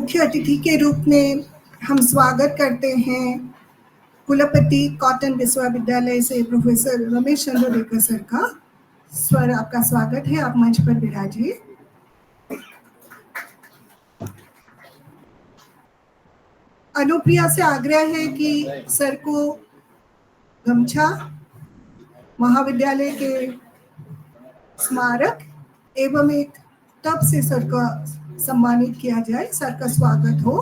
मुख्य अतिथि के रूप में हम स्वागत करते हैं कुलपति कॉटन विश्वविद्यालय से प्रोफेसर रमेश चंद्र देकर सर का। सर, आपका स्वागत है, आप मंच पर विराजिए। अनुप्रिया से आग्रह है कि सर को गमछा, महाविद्यालय के स्मारक एवं एक टब से सर का सम्मानित किया जाए। सर का स्वागत हो।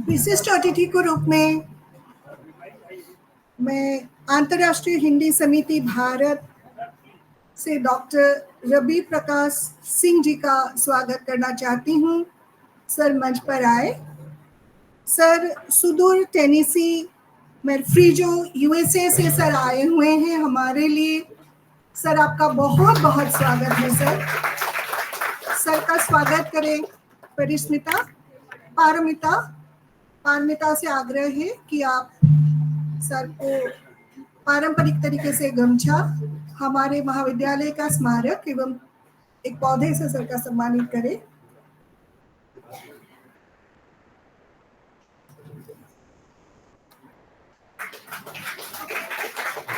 विशिष्ट अतिथि के रूप में मैं अंतर्राष्ट्रीय हिंदी समिति भारत से डॉक्टर रवि प्रकाश सिंह जी का स्वागत करना चाहती हूँ। सर मंच पर आए। सर सुदूर टेनेसी मेर्फ्रीजो यूएसए से सर आए हुए हैं हमारे लिए। सर आपका बहुत बहुत स्वागत है। सर का स्वागत करें। परिस्मिता पारमिता से आग्रह है कि आप सर को पारंपरिक तरीके से गमछा, हमारे महाविद्यालय का स्मारक एवं एक पौधे से सर का सम्मानित करें।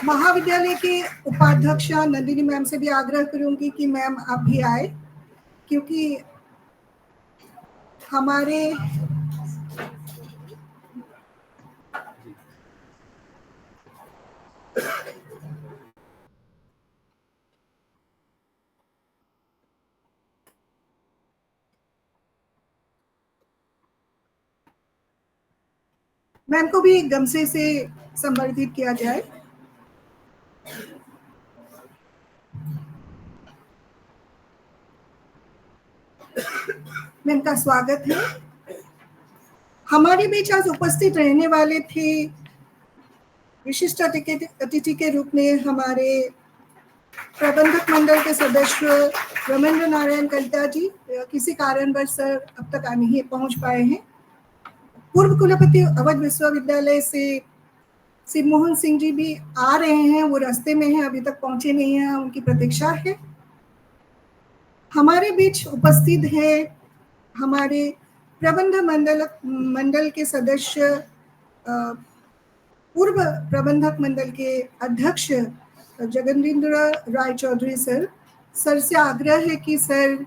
महाविद्यालय के उपाध्यक्ष नंदिनी मैम से भी आग्रह करूंगी कि मैम आप भी आए, क्योंकि हमारे मैम को भी गमछे से संबर्धित किया जाए। मैम का स्वागत है। हमारे बीच आज उपस्थित रहने वाले थे विशिष्ट अतिथि के रूप में हमारे प्रबंधक मंडल के सदस्य रमेंद्र नारायण कलिता जी। किसी कारणवश सर अब तक नहीं पहुंच पाए हैं। पूर्व कुलपति अवध विश्वविद्यालय से सिरमोहन सिंह जी भी आ रहे हैं, वो रास्ते में हैं, अभी तक पहुंचे नहीं हैं, उनकी प्रतीक्षा है। हमारे बीच उपस्थित है हमारे प्रबंधक मंडल के सदस्य, पूर्व प्रबंधक मंडल के अध्यक्ष जगदींद्र राय चौधरी सर। सर से आग्रह है कि सर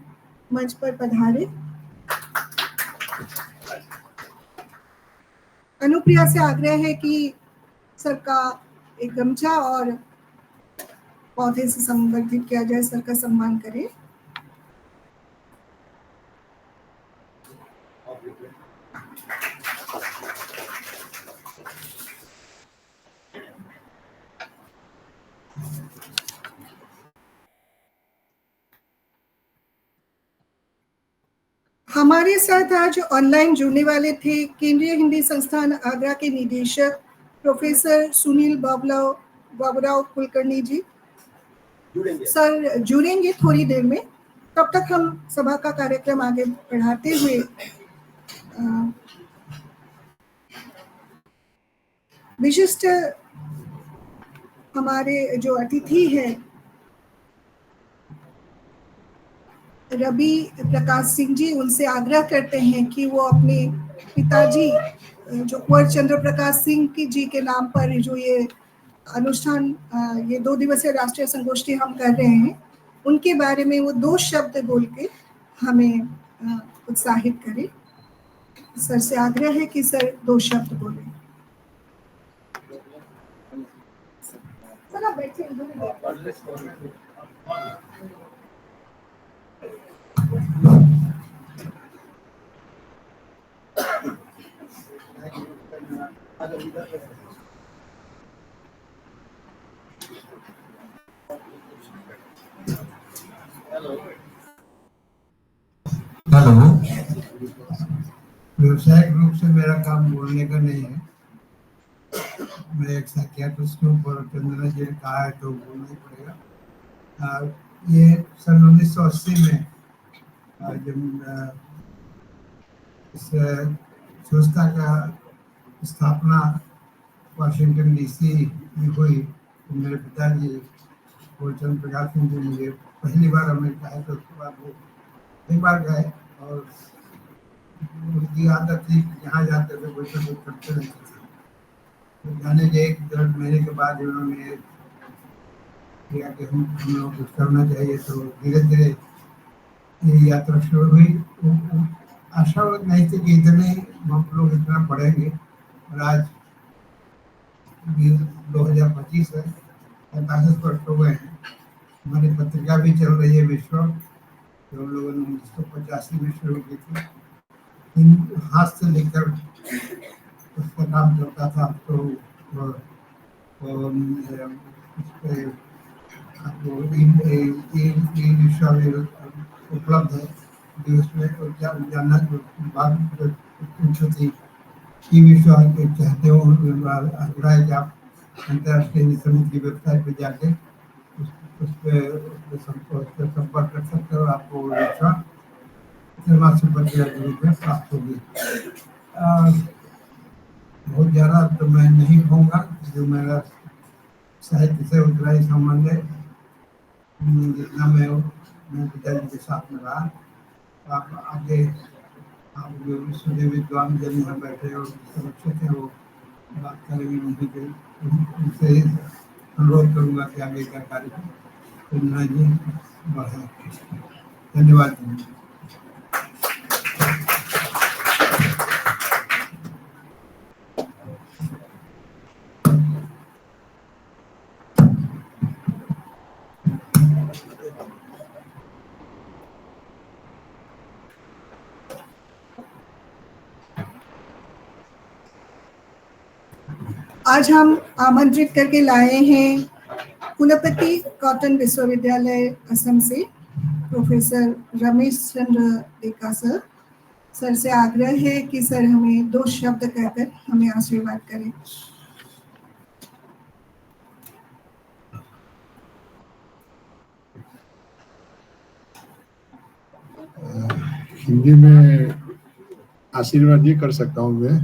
मंच पर पधारे। अनुप्रिया से आग्रह है कि सर का एक गमछा और पौधे से संबर्धित किया जाए, सर का सम्मान करें। हमारे साथ आज ऑनलाइन जुड़ने वाले थे केंद्रीय हिंदी संस्थान आगरा के निदेशक प्रोफेसर सुनील बाबूराव कुलकर्णी जी। सर जुड़ेंगे थोड़ी देर में, तब तक हम सभा का कार्यक्रम आगे बढ़ाते हुए विशिष्ट हमारे जो अतिथि हैं रवि प्रकाश सिंह जी, उनसे आग्रह करते हैं कि वो अपने पिताजी जो कुंवर चंद्र प्रकाश सिंह जी के नाम पर जो ये अनुष्ठान, ये 2 दिवसीय राष्ट्रीय संगोष्ठी हम कर रहे हैं, उनके बारे में वो 2 शब्द बोल के हमें उत्साहित करें। सर से आग्रह है कि सर 2 शब्द बोलें। सर आप बैठिए। हेलो। व्यावसायिक रूप से मेरा काम बोलने का नहीं है। मेरे एक साइकियाट्रिस्ट के ऊपर चंद्रना जी ने कहा है तो बोलना ही पड़ेगा। ये सन 1980 में जब इस संस्था का स्थापना वाशिंगटन डीसी में हुई तो मेरे पिताजी गोलचंद प्रकाश सिंह जी मुझे पहली बार अमेरिका आए तो उसके बाद वो कई बार गए और उनकी आदत थी जहाँ जाते थे वैसे वो करते रहते थे। तो जाने के 1-1.5 महीने के बाद उन्होंने किया कि हम लोग कुछ करना चाहिए तो धीरे धीरे ये यात्रा शुरू हुई। आशा नहीं थी कि इतने हम लोग इतना पढ़ेंगे और आज 2025 है, 45 वर्ष हो गए हैं। हमारी पत्रिका भी चल रही है विश्व, जो हम लोगों ने 1985 में शुरू की थी। हाथ से लेकर उसका काम चलता था तो उपलब्ध है जो उसमें जानना बात पूछो थी कि विश्व चाहते हो आग्रह है कि आप अंतर्राष्ट्रीय समिति की वेबसाइट पे जाके उस पर संपर्क कर सकते हो। आपको विश्व संपर्क के रूप में प्राप्त होगी। बहुत ज़्यादा तो मैं नहीं कहूँगा, जो मेरा साहित्य से उतना ही संबंध है। जितना मैं पिताजी के साथ में रहा, आप आगे आप जो विश्वदेव विद्वान जन यहाँ बैठे और सुरक्षित है वो बात करेंगे। उनसे अनुरोध करूँगा कि आगे का कार्यक्रम चंद्रना जी बढ़े। धन्यवाद। आज हम आमंत्रित करके लाए हैं कुलपति कॉटन विश्वविद्यालय असम से professor Ramesh Chandra Deka sir. Sir से आग्रह है कि सर हमें 2 शब्द कहकर हमें आशीर्वाद करें। हिंदी में आशीर्वाद ये कर सकता हूँ मैं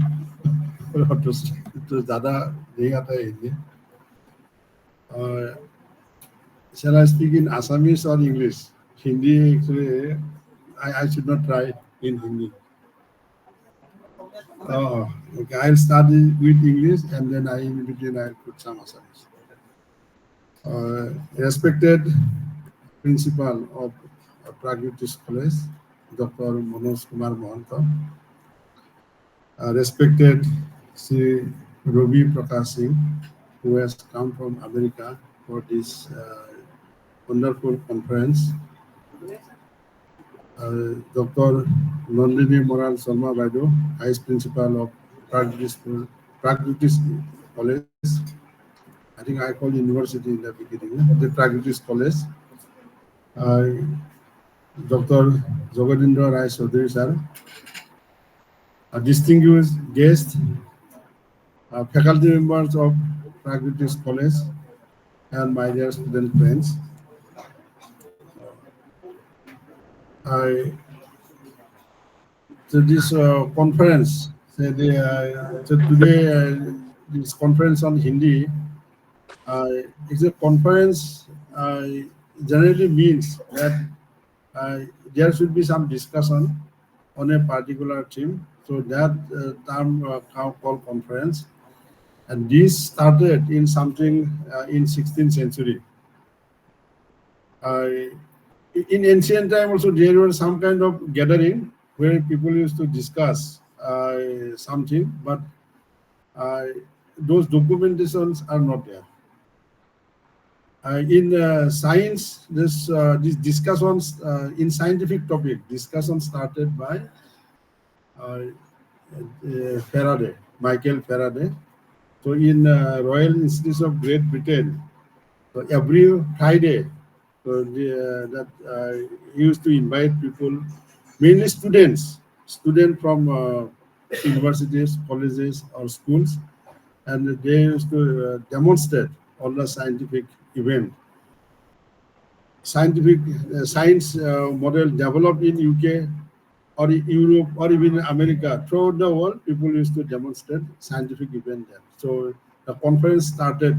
तो ज़्यादा नहीं आता है हिंदी। और shall I speak in Assamese or English? Hindi actually I should not try in Hindi. Oh, okay. I'll start with English and then in between I'll put some Assamese. Respected Principal of Pragyutis College, Dr. Manoj Kumar Mohanto. Respected Sri Ravi Prakash Singh, who has come from America for this wonderful conference. Dr. Nandini Moral Sharma Baidu, Vice Principal of Pragyutis College. I think I called university in the beginning, the Pragyutis College. Dr. Jogadindra Rai Chaudhary sir, a distinguished guest, faculty members of Pragyutis College, and my dear student friends. So this conference, today this conference on Hindi is a conference generally means that there should be some discussion on a particular theme. So that term called conference, and this started in something in 16th century. In ancient time also there was some kind of gathering where people used to discuss something, but those documentations are not there. In science, this discussions in scientific topic, discussion started by Faraday, Michael Faraday. So in Royal Institute of Great Britain, so every Friday, so he used to invite people, mainly students from universities, colleges, or schools, and they used to demonstrate all the scientific event. Scientific science model developed in UK or in Europe or even in America. Throughout the world, people used to demonstrate scientific event there. So the conference started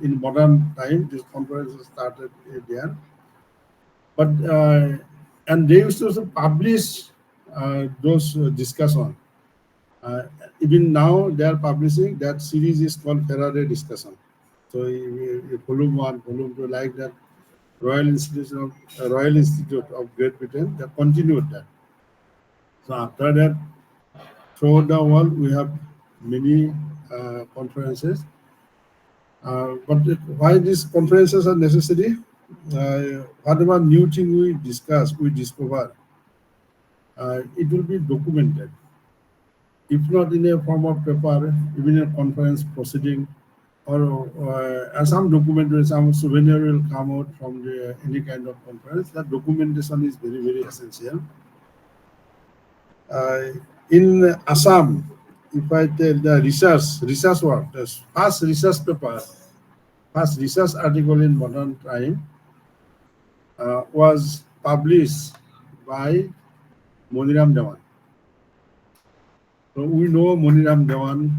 in modern time. This conference started there, but and they used to also publish those discussion. Even now, they are publishing that series is called Faraday discussion. So volume 1, volume 2, like that. Royal Institute of Great Britain, they continued that. So after that, throughout the world, we have many conferences. But why these conferences are necessary? Whatever new thing we discuss, we discover, it will be documented. If not in a form of paper, even a conference proceeding, or some documentary, some souvenir will come out from any kind of conference. That documentation is very, very essential. In Assam, if I tell the research work, the first research paper, first research article in modern time was published by Moniram Dewan. So we know Moniram Dewan,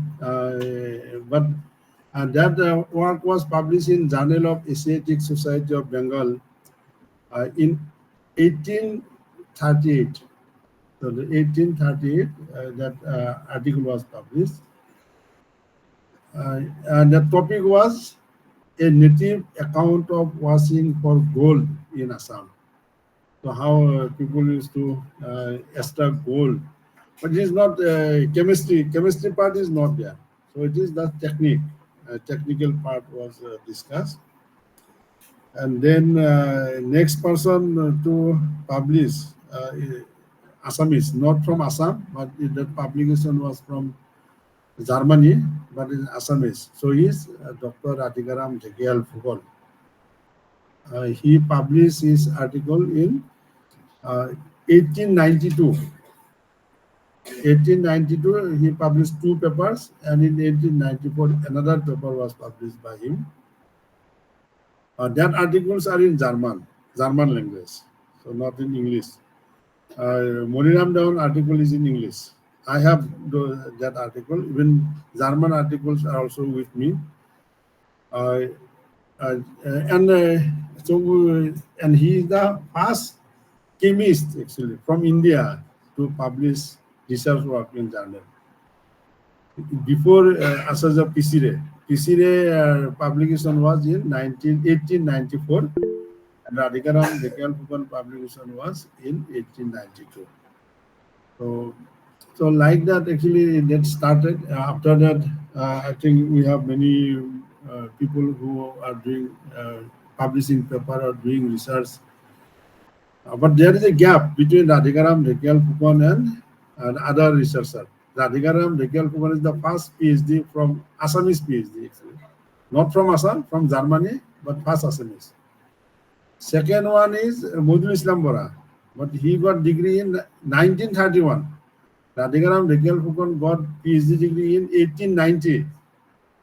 but that work was published in Journal of Asiatic Society of Bengal in 1838. So the 1838, that article was published. And the topic was a native account of washing for gold in Assam. So how people used to extract gold. But it is not chemistry. Chemistry part is not there. So it is the technique. Technical part was discussed. And then next person to publish Assamese, not from Assam, but that publication was from Germany, but in Assamese. So he is Dr. Radhikaram Dhekiyal Phukon. He published his article in 1892. 1892, he published 2 papers, and in 1894, another paper was published by him. That articles are in German language, so not in English. Moniram Dewan article is in English. I have that article. Even German articles are also with me. And he is the first chemist actually from India to publish research work in journal. Before Asaja PCRE publication was in 1894, and Radhikaram Dhekiyal Phukon publication was in 1892. So like that, actually, that started. After that, I think we have many people who are doing publishing paper or doing research. But there is a gap between Radhikaram Dhekiyal Phukon and other researchers. Radhikaram Dhekiyal Phukon is the first PhD from Assamese PhD, actually. Not from Assam, from Germany, but first Assamese. Second one is Modul Islam Bora, but he got degree in 1931. Radhikaram Dhekiyal Phukon got PhD degree in 1890.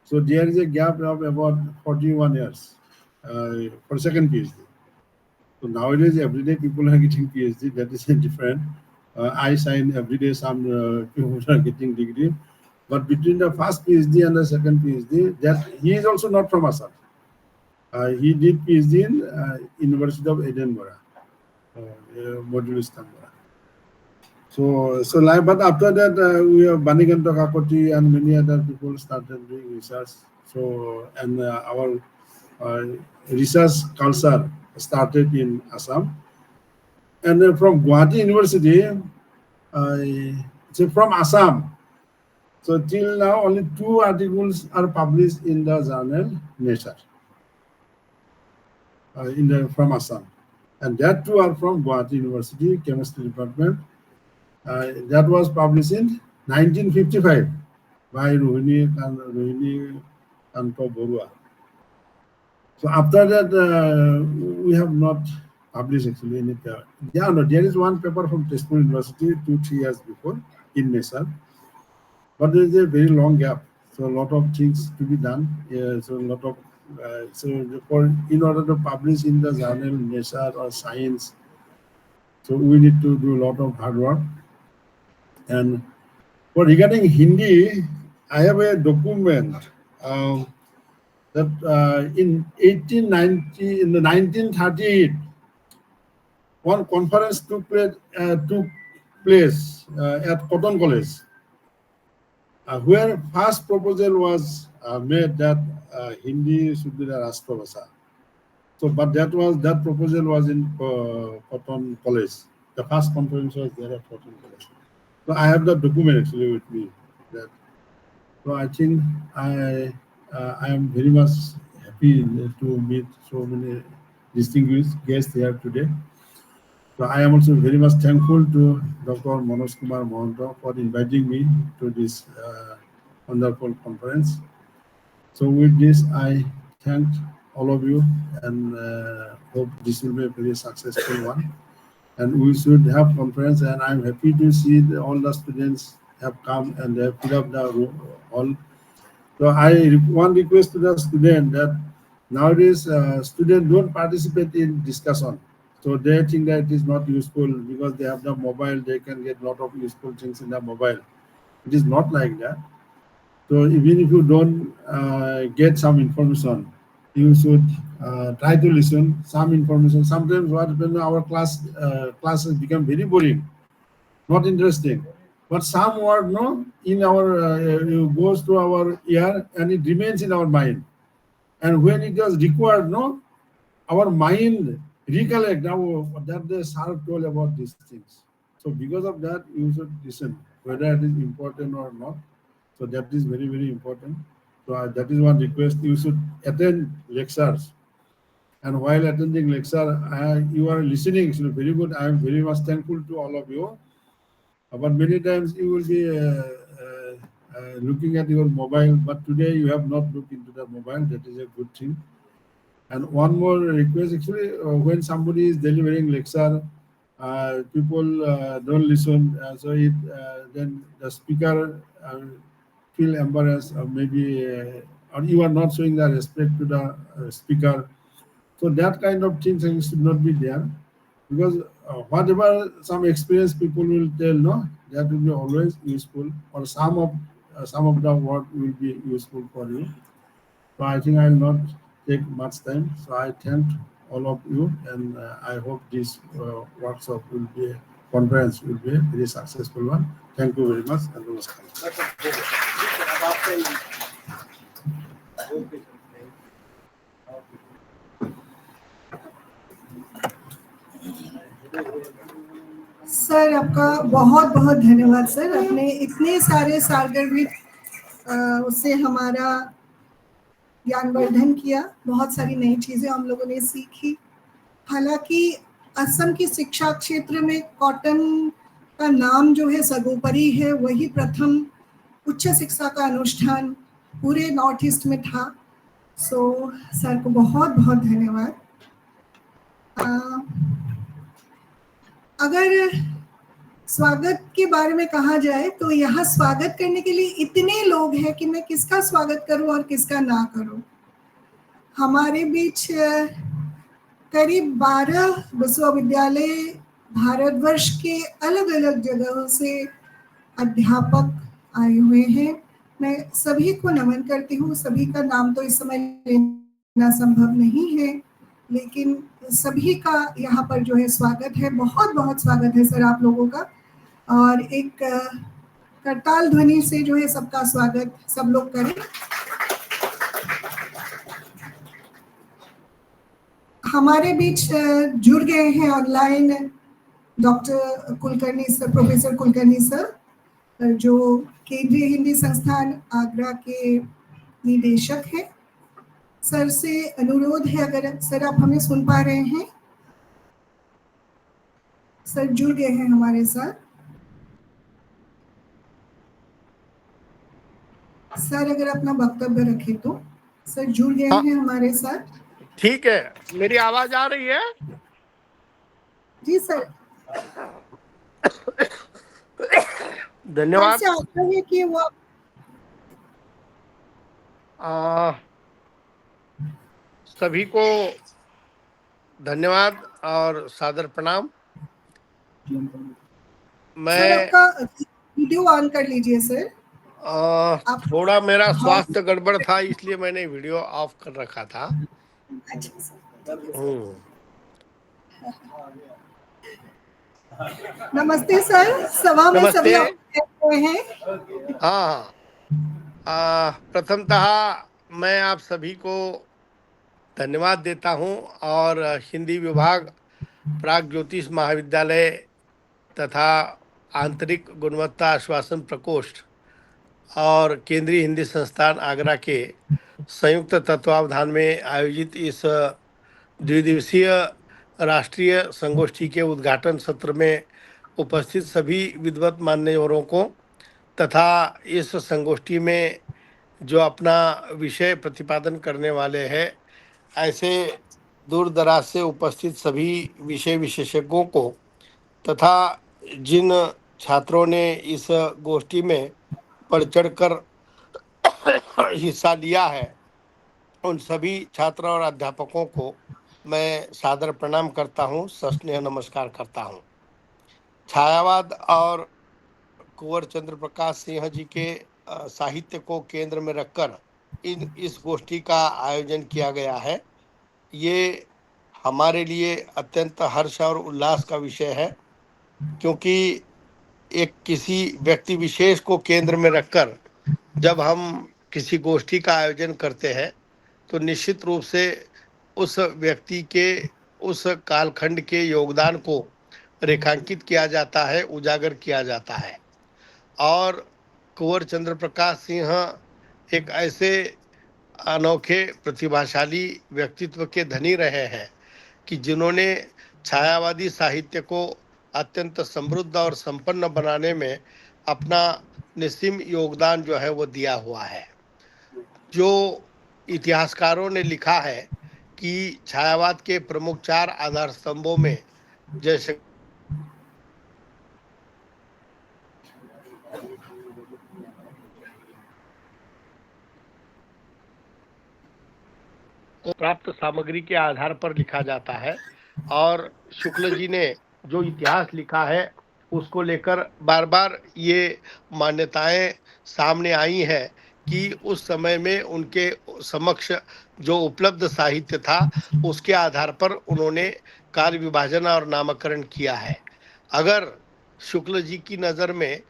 So there is a gap of about 41 years for second PhD. So nowadays, every day people are getting PhD. That is different. I sign every day some people are getting degree. But between the first PhD and the second PhD, that he is also not from Assam. He did PhD in University of Edinburgh, Modul Islam Bora. So like, but after that, we have Banikanto Kakoti and many other people started doing research. So, and our research culture started in Assam. And from Guwahati University, so from Assam. So till now, only 2 articles are published in the journal Nature, from Assam. And that 2 are from Guwahati University, Chemistry Department. That was published in 1955 by Rohini Kanto Borua. So after that, we have not published actually any paper. Yeah, no, there is one paper from Tezpur University 2-3 years before in Nature, but there is a very long gap. So a lot of things to be done. So a lot of in order to publish in the journal Nature or Science, so we need to do a lot of hard work. And for regarding Hindi, I have a document that in 1890, in the 1938, one conference took place at Cotton College, where first proposal was made that Hindi should be the Rashtra Bhasha. So, but that proposal was in Cotton College. The first conference was there at Cotton College. So I have the document actually with me. So I think I am very much happy to meet so many distinguished guests here today. So I am also very much thankful to Dr. Manoj Kumar Mohanty for inviting me to this wonderful conference. So with this, I thank all of you and hope this will be a very successful one. And we should have conference, and I'm happy to see all the students have come and they have filled up the room hall. So one request to the student that nowadays students don't participate in discussion. So they think that it is not useful because they have the mobile, they can get a lot of useful things in the mobile. It is not like that. So even if you don't get some information, you should try to listen some information. Sometimes what when our classes become very boring, not interesting. But some word in our goes to our ear and it remains in our mind. And when it was required, our mind recollect now that the sir told about these things. So because of that, you should listen, whether it is important or not. So that is very, very important. So that is one request. You should attend lectures. And while attending lecture, you are listening. So very good. I am very much thankful to all of you. But many times you will be looking at your mobile. But today you have not looked into the mobile. That is a good thing. And one more request, actually, when somebody is delivering lecture, people don't listen. So then the speaker feel embarrassed, or maybe or you are not showing the respect to the speaker. So that kind of things should not be there, because whatever some experience people will tell, that will be always useful, or some of the work will be useful for you. So I think I will not take much time. So I thank all of you, and I hope this workshop will be conference will be a very successful one. Thank you very much, and namaskar. Sir आपका बहुत बहुत धन्यवाद sir, आपने इतने सारे सारगर्भित उससे हमारा ज्ञानवर्धन किया, बहुत सारी नई चीज़ें हम लोगों ने सीखी। हालांकि असम की शिक्षा क्षेत्र में कॉटन का नाम जो है सर्वोपरि है, वही प्रथम उच्च शिक्षा का अनुष्ठान पूरे नॉर्थ ईस्ट में था। सो सर को बहुत बहुत धन्यवाद। अगर स्वागत के बारे में कहा जाए तो यहाँ स्वागत करने के लिए इतने लोग हैं कि मैं किसका स्वागत करूं और किसका ना करूं। हमारे बीच करीब 12 विश्वविद्यालय भारतवर्ष के अलग अलग जगहों से अध्यापक आए हुए हैं। मैं सभी को नमन करती हूँ। सभी का नाम तो इस समय लेना संभव नहीं है, लेकिन सभी का यहाँ पर जो है स्वागत है। बहुत बहुत स्वागत है सर आप लोगों का। और एक करताल ध्वनि से जो है सबका स्वागत सब लोग करें। हमारे बीच जुड़ गए हैं online doctor Kulkarni sir, professor Kulkarni sir, जो केंद्रीय हिंदी संस्थान आगरा के निदेशक हैं। सर से अनुरोध है, अगर सर आप हमें सुन पा रहे हैं, सर जुड़ गए हैं हमारे साथ। सर अगर अपना वक्तव्य रखें तो। सर जुड़ गए हैं हमारे साथ। ठीक है, मेरी आवाज आ रही है? जी सर। धन्यवाद। है कि वो आ, सभी को धन्यवाद और सादर प्रणाम। सर मैं आपका वीडियो ऑन कर लीजिए सर। थोड़ा मेरा स्वास्थ्य गड़बड़ था, इसलिए मैंने वीडियो ऑफ कर रखा था। अच्छा सर। नमस्ते सर, सभा में सभी नमस्ते। हुए हैं। हाँ, प्रथमतः मैं आप सभी को धन्यवाद देता हूं और हिंदी विभाग, प्राग ज्योतिष महाविद्यालय तथा आंतरिक गुणवत्ता आश्वासन प्रकोष्ठ और केंद्रीय हिंदी संस्थान आगरा के संयुक्त तत्वावधान में आयोजित इस द्विदिवसीय राष्ट्रीय संगोष्ठी के उद्घाटन सत्र में उपस्थित सभी विद्वत मान्यवरों को तथा इस संगोष्ठी में जो अपना विषय प्रतिपादन करने वाले हैं, ऐसे दूर दराज से उपस्थित सभी विषय विशेषज्ञों को तथा जिन छात्रों ने इस गोष्ठी में बढ़ चढ़कर हिस्सा लिया है, उन सभी छात्र और अध्यापकों को मैं सादर प्रणाम करता हूं, सस्नेह नमस्कार करता हूं। छायावाद और कुंवर चंद्र प्रकाश सिंह जी के साहित्य को केंद्र में रखकर इस गोष्ठी का आयोजन किया गया है। ये हमारे लिए अत्यंत हर्ष और उल्लास का विषय है, क्योंकि एक किसी व्यक्ति विशेष को केंद्र में रखकर जब हम किसी गोष्ठी का आयोजन करते हैं तो निश्चित रूप से उस व्यक्ति के उस कालखंड के योगदान को रेखांकित किया जाता है, उजागर किया जाता है। और कुंवर चंद्र प्रकाश सिंह एक ऐसे अनोखे प्रतिभाशाली व्यक्तित्व के धनी रहे हैं कि जिन्होंने छायावादी साहित्य को अत्यंत समृद्ध और संपन्न बनाने में अपना निस्सीम योगदान जो है वो दिया हुआ है। जो इतिहासकारों ने लिखा है कि छायावाद के प्रमुख 4 आधार स्तंभों में जैसे प्राप्त सामग्री के आधार पर लिखा जाता है, और शुक्ल जी ने जो इतिहास लिखा है उसको लेकर बार बार ये मान्यताएं सामने आई है कि उस समय में उनके समक्ष जो उपलब्ध साहित्य था उसके आधार पर उन्होंने कार्य विभाजन और नामकरण किया है। अगर शुक्ल जी की नज़र में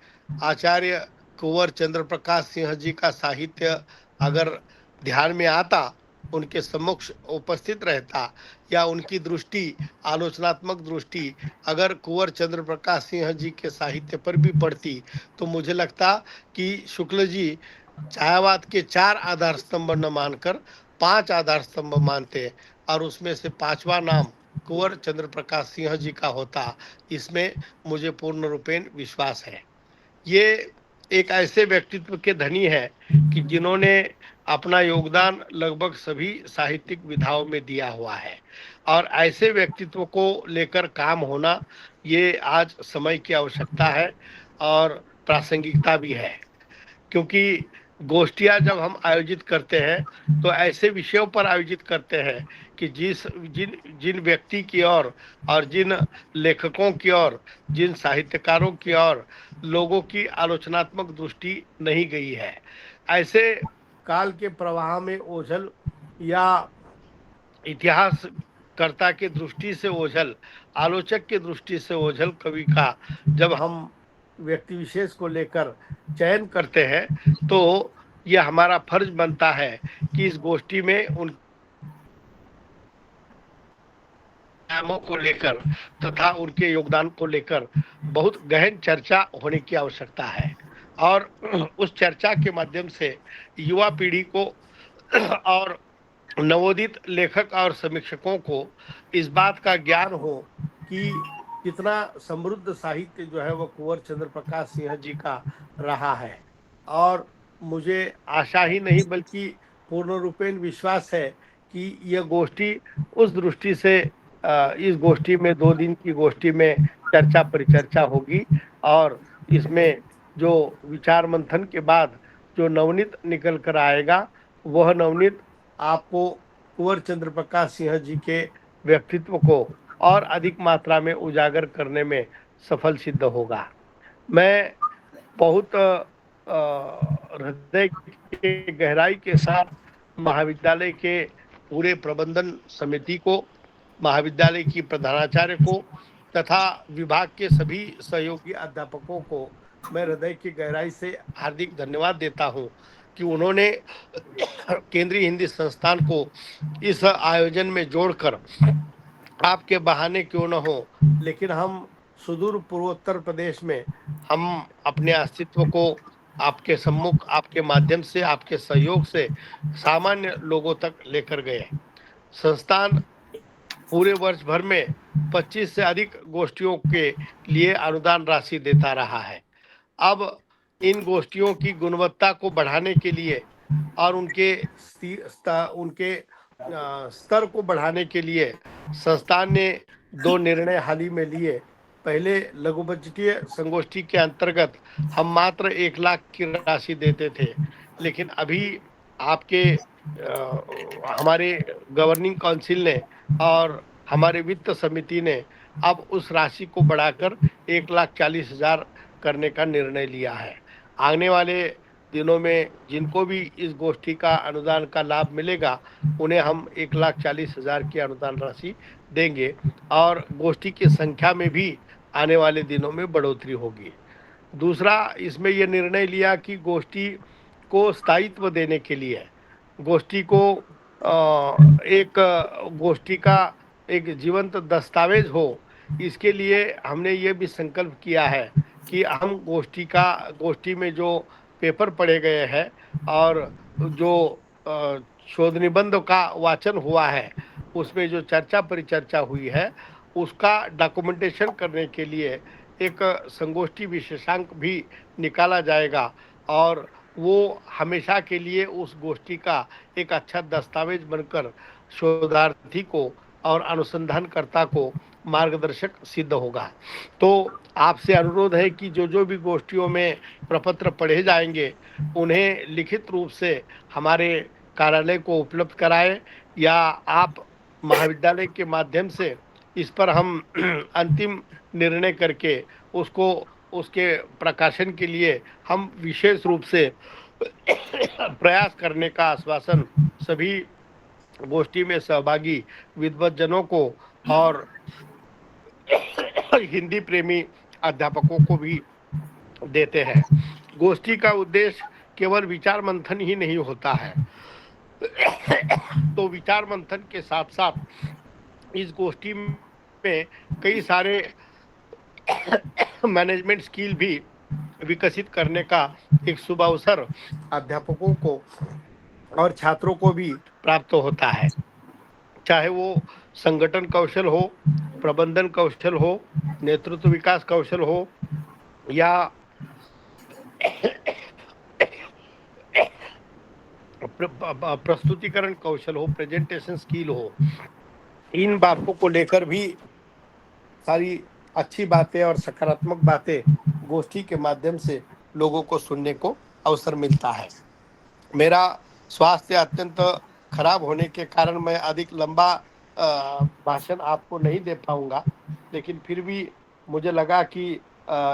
आचार्य कुंवर चंद्र प्रकाश सिंह जी का साहित्य अगर ध्यान में आता, उनके समक्ष उपस्थित रहता, या उनकी दृष्टि, आलोचनात्मक दृष्टि अगर कुंवर चंद्र प्रकाश सिंह जी के साहित्य पर भी पड़ती, तो मुझे लगता कि शुक्ल जी छायावाद के 4 आधार स्तंभ न मानकर 5 आधार स्तंभ मानते, और उसमें से 5वां नाम कुंवर चंद्र प्रकाश सिंह जी का होता। इसमें मुझे पूर्ण रूपेण विश्वास है। ये एक ऐसे व्यक्तित्व के धनी है कि जिन्होंने अपना योगदान लगभग सभी साहित्यिक विधाओं में दिया हुआ है, और ऐसे व्यक्तित्व को लेकर काम होना ये आज समय की आवश्यकता है और प्रासंगिकता भी है। क्योंकि गोष्ठियां जब हम आयोजित करते हैं तो ऐसे विषयों पर आयोजित करते हैं कि जिन जिन व्यक्ति की ओर और जिन लेखकों की ओर, जिन साहित्यकारों की ओर लोगों की आलोचनात्मक दृष्टि नहीं गई है। ऐसे काल के प्रवाह में ओझल या इतिहासकर्ता के दृष्टि से ओझल, आलोचक के दृष्टि से ओझल कवि का जब हम व्यक्ति विशेष को लेकर चयन करते हैं तो यह हमारा फर्ज बनता है कि इस गोष्ठी में उन नामों को लेकर तथा उनके योगदान को लेकर बहुत गहन चर्चा होने की आवश्यकता है, और उस चर्चा के माध्यम से युवा पीढ़ी को और नवोदित लेखक और समीक्षकों को इस बात का ज्ञान हो कि कितना समृद्ध साहित्य जो है वो कुंवर चंद्र प्रकाश सिंह जी का रहा है। और मुझे आशा ही नहीं बल्कि पूर्ण रूपेण विश्वास है कि यह गोष्ठी उस दृष्टि से इस गोष्ठी में 2 दिन की गोष्ठी में चर्चा परिचर्चा होगी, और इसमें जो विचार मंथन के बाद जो नवनीत निकल कर आएगा वह नवनीत आपको कुंवर चंद्र प्रकाश सिंह जी के व्यक्तित्व को और अधिक मात्रा में उजागर करने में सफल सिद्ध होगा। मैं बहुत हृदय के गहराई के साथ महाविद्यालय के पूरे प्रबंधन समिति को, महाविद्यालय की प्रधानाचार्य को तथा विभाग के सभी सहयोगी अध्यापकों को मैं हृदय की गहराई से हार्दिक धन्यवाद देता हूं कि उन्होंने केंद्रीय हिंदी संस्थान को इस आयोजन में जोड़कर, आपके बहाने क्यों न हो, लेकिन हम सुदूर पूर्वोत्तर प्रदेश में हम अपने अस्तित्व को आपके सम्मुख, आपके माध्यम से, आपके सहयोग से सामान्य लोगों तक लेकर गए। संस्थान पूरे वर्ष भर में 25 से अधिक गोष्ठियों के लिए अनुदान राशि देता रहा है। अब इन गोष्ठियों की गुणवत्ता को बढ़ाने के लिए और उनके स्तर को बढ़ाने के लिए संस्थान ने 2 निर्णय हाल ही में लिए। पहले लघु बजटीय संगोष्ठी के अंतर्गत हम मात्र 1 लाख की राशि देते थे, लेकिन अभी आपके हमारे गवर्निंग काउंसिल ने और हमारे वित्त समिति ने अब उस राशि को बढ़ाकर 1,40,000 करने का निर्णय लिया है। आने वाले दिनों में जिनको भी इस गोष्ठी का अनुदान का लाभ मिलेगा, उन्हें हम 1,40,000 की अनुदान राशि देंगे और गोष्ठी की संख्या में भी आने वाले दिनों में बढ़ोतरी होगी। दूसरा, इसमें यह निर्णय लिया कि गोष्ठी को स्थायित्व देने के लिए, गोष्ठी को एक गोष्ठी का एक जीवंत दस्तावेज हो, इसके लिए हमने ये भी संकल्प किया है कि हम गोष्ठी में जो पेपर पढ़े गए हैं और जो शोध निबंध का वाचन हुआ है, उसमें जो चर्चा परिचर्चा हुई है, उसका डॉक्यूमेंटेशन करने के लिए एक संगोष्ठी विशेषांक भी निकाला जाएगा और वो हमेशा के लिए उस गोष्ठी का एक अच्छा दस्तावेज बनकर शोधार्थी को और अनुसंधानकर्ता को मार्गदर्शक सिद्ध होगा। तो आपसे अनुरोध है कि जो भी गोष्ठियों में प्रपत्र पढ़े जाएंगे, उन्हें लिखित रूप से हमारे कार्यालय को उपलब्ध कराएं या आप महाविद्यालय के माध्यम से इस पर हम अंतिम निर्णय करके उसके प्रकाशन के लिए हम विशेष रूप से प्रयास करने का आश्वासन सभी गोष्ठी में सहभागी विद्वज्जनों को और हिंदी प्रेमी अध्यापकों को भी देते हैं। गोष्ठी का उद्देश्य केवल विचार मंथन ही नहीं होता है, तो विचार मंथन के साथ साथ इस गोष्ठी में कई सारे मैनेजमेंट स्किल भी विकसित करने का एक शुभ अवसर अध्यापकों को और छात्रों को भी प्राप्त होता है। चाहे वो संगठन कौशल हो, प्रबंधन कौशल हो, नेतृत्व विकास कौशल हो या प्रस्तुतिकरण कौशल हो, प्रेजेंटेशन स्किल हो, इन बातों को लेकर भी सारी अच्छी बातें और सकारात्मक बातें गोष्ठी के माध्यम से लोगों को सुनने को अवसर मिलता है। मेरा स्वास्थ्य अत्यंत खराब होने के कारण मैं अधिक लंबा भाषण आपको नहीं दे पाऊंगा, लेकिन फिर भी मुझे लगा कि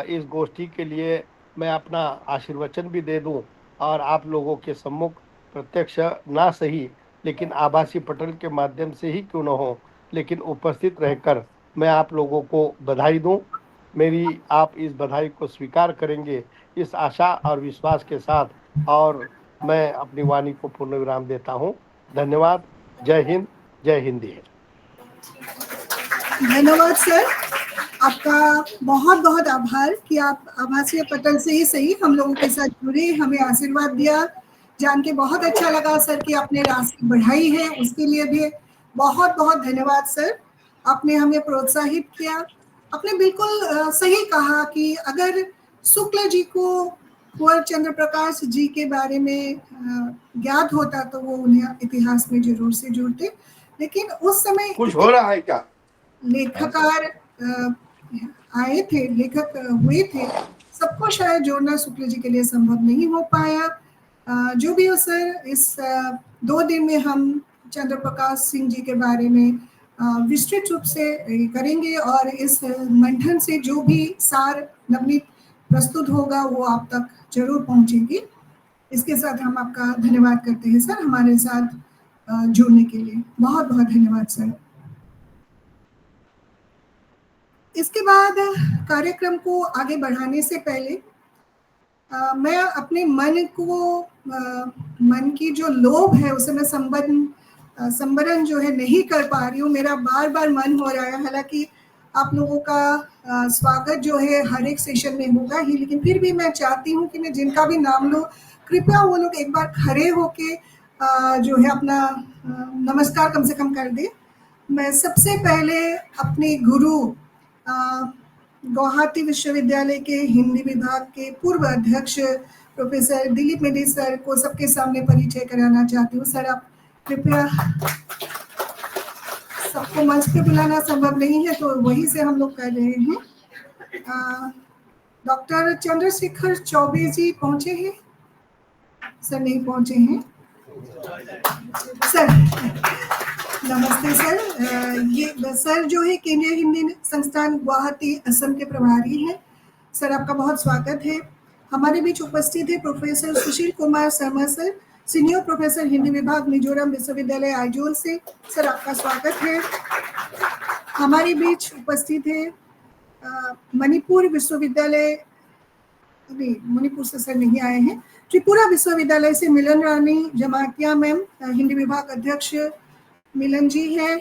इस गोष्ठी के लिए मैं अपना आशीर्वचन भी दे दूं और आप लोगों के सम्मुख प्रत्यक्ष ना सही लेकिन आभासी पटल के माध्यम से ही क्यों न हो, लेकिन उपस्थित रहकर मैं आप लोगों को बधाई दूं। मेरी आप इस बधाई को स्वीकार करेंगे, इस आशा और विश्वास के साथ, और मैं अपनी वाणी को पूर्ण विराम देता हूं। धन्यवाद। जय हिंद, जय हिंदी। धन्यवाद सर, आपका बहुत बहुत आभार कि आप आभासीय पटल से ही सही हम लोगों के साथ जुड़े, हमें आशीर्वाद दिया। जान के बहुत अच्छा लगा सर कि आपने राशि बढ़ाई है, उसके लिए भी बहुत बहुत धन्यवाद सर। आपने हमें प्रोत्साहित किया। आपने बिल्कुल सही कहा कि अगर शुक्ल जी को कुंवर चंद्र प्रकाश जी के बारे में ज्ञात होता तो वो उन्हें इतिहास में जरूर से जोड़ते, लेकिन उस समय कुछ हो रहा है क्या? लेखकार आए थे, लेखक हुए थे, सबको शायद जोड़ना शुक्ल जी के लिए संभव नहीं हो पाया। जो भी हो सर, इस 2 दिन में हम चंद्र प्रकाश सिंह जी के बारे में विस्तृत रूप से करेंगे और इस मंथन से जो भी सार नवनीत प्रस्तुत होगा वो आप तक जरूर पहुंचेगी। इसके साथ हम आपका धन्यवाद करते हैं सर, हमारे साथ जुड़ने के लिए बहुत बहुत धन्यवाद सर। इसके बाद कार्यक्रम को आगे बढ़ाने से पहले मैं अपने मन की जो लोभ है उसे मैं संबरण जो है नहीं कर पा रही हूँ। मेरा बार बार मन हो रहा है, हालांकि आप लोगों का स्वागत जो है हर एक सेशन में होगा ही, लेकिन फिर भी मैं चाहती हूँ कि मैं जिनका भी नाम लूँ कृपया वो लोग एक बार खड़े होके जो है अपना नमस्कार कम से कम कर दे। मैं सबसे पहले अपने गुरु गुवाहाटी विश्वविद्यालय के हिंदी विभाग के पूर्व अध्यक्ष प्रोफेसर दिलीप मेडी सर को सबके सामने परिचय कराना चाहती हूँ। सर आप कृपया, सबको मंच पे बुलाना संभव नहीं है तो वहीं से हम लोग कर रहे हैं। डॉक्टर चंद्रशेखर चौबे जी पहुंचे हैं? सर नहीं पहुंचे हैं। सर नमस्ते सर। ये सर जो है केंद्रीय हिंदी संस्थान गुवाहाटी असम के प्रभारी हैं। सर आपका बहुत स्वागत है। हमारे बीच उपस्थित है professor Sushil Kumar Sharma sir, senior professor Hindi विभाग मिजोरम विश्वविद्यालय आइजोल से। सर आपका स्वागत है। हमारे बीच उपस्थित है मणिपुर विश्वविद्यालय, अभी मणिपुर से सर नहीं आए हैं, त्रिपुरा विश्वविद्यालय से मिलन रानी जमातिया मैम, हिंदी विभाग अध्यक्ष मिलन जी है।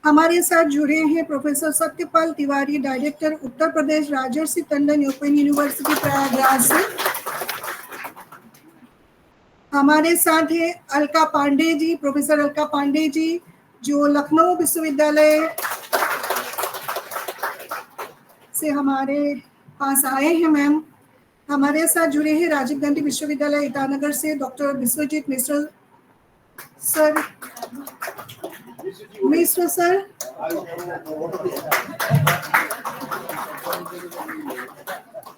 हमारे साथ जुड़े हैं प्रोफेसर सत्यपाल तिवारी, डायरेक्टर उत्तर प्रदेश राजर्षि टंडन ओपन यूनिवर्सिटी प्रयागराज से। हमारे साथ है अलका पांडे जी, प्रोफेसर अलका पांडे जी जो लखनऊ विश्वविद्यालय से हमारे पास आए हैं मैम। हमारे साथ जुड़े हैं राजीव गांधी विश्वविद्यालय ईटानगर से डॉक्टर विश्वजीत मिश्र सर। मिश्र सर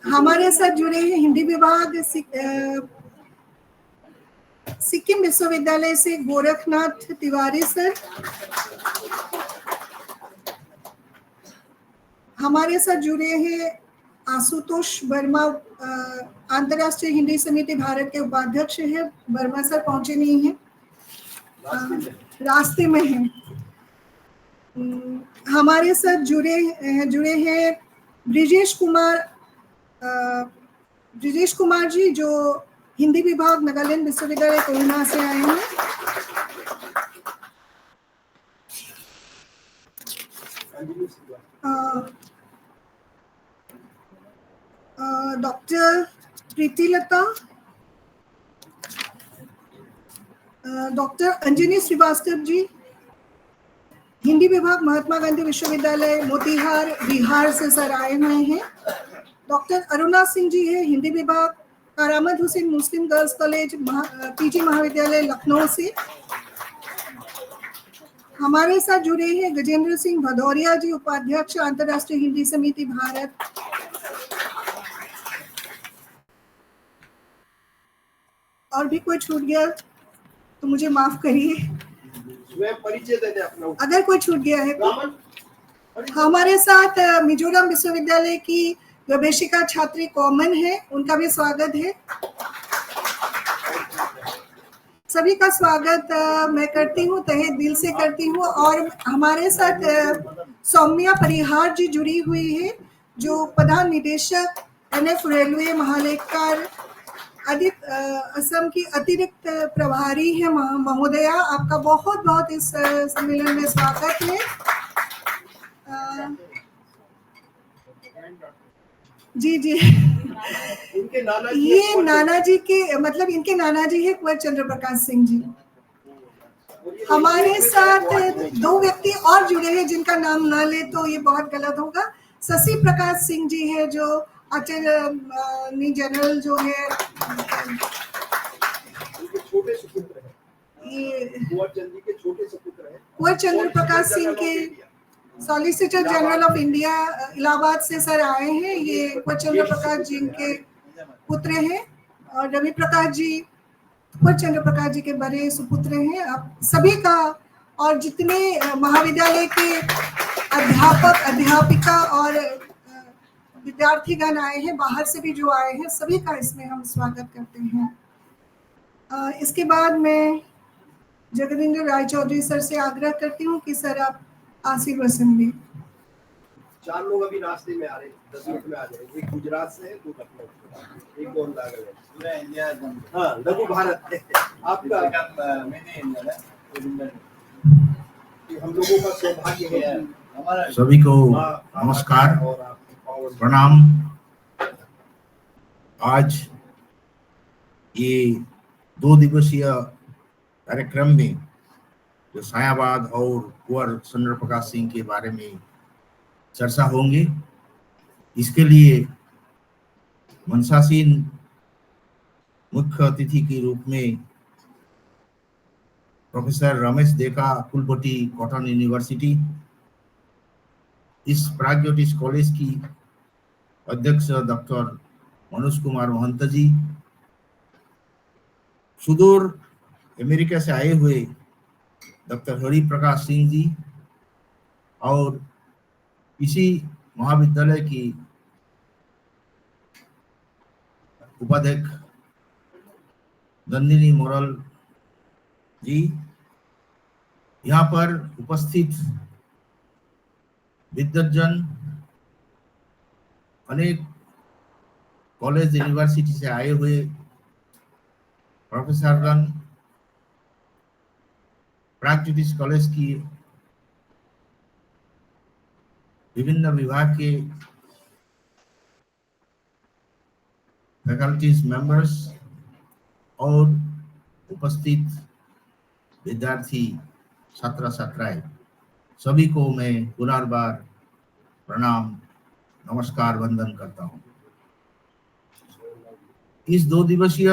हमारे साथ जुड़े हैं हिंदी विभाग सिक्किम विश्वविद्यालय से गोरखनाथ तिवारी सर। हमारे साथ जुड़े हैं आशुतोष वर्मा, अंतर्राष्ट्रीय हिंदी समिति भारत के उपाध्यक्ष है। वर्मा सर पहुंचे नहीं हैं, रास्ते में हैं। हमारे साथ जुड़े हैं ब्रिजेश कुमार जी जो हिंदी विभाग नागालैंड विश्वविद्यालय कोहिमा से आए हैं। डॉक्टर प्रीतिलता, डॉक्टर अंजनी श्रीवास्तव जी हिंदी विभाग महात्मा गांधी विश्वविद्यालय मोतीहार बिहार से सर आए हुए हैं। डॉक्टर अरुणा सिंह जी है हिंदी विभाग Karamat Hussain Muslim girls college PG महाविद्यालय लखनऊ से। हमारे साथ जुड़े हैं गजेंद्र सिंह भदौरिया जी, उपाध्यक्ष अंतर्राष्ट्रीय हिंदी समिति भारत। और भी कोई छूट गया तो मुझे माफ करिए, परिचय दे दे अपना अगर कोई छूट गया है तो। हमारे साथ मिजोरम विश्वविद्यालय की गवेषिका छात्री कॉमन है, उनका भी स्वागत है। सभी का स्वागत मैं करती हूँ, तहे दिल से करती हूँ। और हमारे साथ सौम्या परिहार जी जुड़ी हुई है जो प्रधान निदेशक NF रेलवे महालेखाकार असम की अतिरिक्त प्रभारी है। महोदया आपका बहुत बहुत इस सम्मेलन में स्वागत है। जी इनके नाना जी, ये नाना जी के मतलब इनके नाना जी है कुंवर चंद्र प्रकाश सिंह जी। हमारे साथ 2 व्यक्ति और जुड़े हैं जिनका नाम ना ले तो ये बहुत गलत होगा। शशि प्रकाश सिंह जी है जो अटॉर्नी जनरल जो है, छोटे सुपुत्र हैं, ये कुंवर चंद जी के छोटे सुपुत्र हैं। कुंवर चंद्र प्रकाश सिंह के solicitor general of India Allahabad से सर आए हैं। ये कुंवर चंद्र प्रकाश जी के पुत्र हैं और रवि प्रकाश जी कुंवर चंद्र प्रकाश जी के बड़े सुपुत्र हैं। आप सभी का और जितने महाविद्यालय के अध्यापक अध्यापिका और विद्यार्थीगण आए हैं, बाहर से भी जो आए हैं, सभी का इसमें हम स्वागत करते हैं। इसके बाद मैं जगदींद्र राय चौधरी सर से आग्रह करती हूँ कि सर आप आशीर्वचन दें। 4 लोग अभी रास्ते में आ रहे हैं, 10 मिनट में आ जाएंगे। एक गुजरात से है, 2 लखनऊ से, एक और नागर है। पूरा इंडिया, हाँ, लघु भारत है आपका। हम लोगों का सौभाग्य है हमारा। सभी को नमस्कार, प्रणाम। आज ये 2 दिवसीय कार्यक्रम में जो सायाबाद और कुंवर चंद्र प्रकाश सिंह के बारे में चर्चा होंगे, इसके लिए मंचासीन मुख्य अतिथि के रूप में प्रोफेसर रमेश देका, कुलपति कॉटन यूनिवर्सिटी, इस प्राग्ज्योतिष कॉलेज की अध्यक्ष डॉक्टर मनोज कुमार महंत जी, सुदूर अमेरिका से आए हुए डॉक्टर हरि प्रकाश सिंह जी और इसी महाविद्यालय की उपाध्यक्ष नंदिनी मोरल जी, यहाँ पर उपस्थित विद्वज्जन, अनेक कॉलेज यूनिवर्सिटी से आए हुए प्रोफेसरगण, प्राग्ज्योतिष कॉलेज की विभिन्न विभाग के फैकल्टीज मेंबर्स और उपस्थित विद्यार्थी छात्र छात्राएं, सभी को मैं पुनर्बार प्रणाम नमस्कार वंदन करता हूं। इस 2 दिवसीय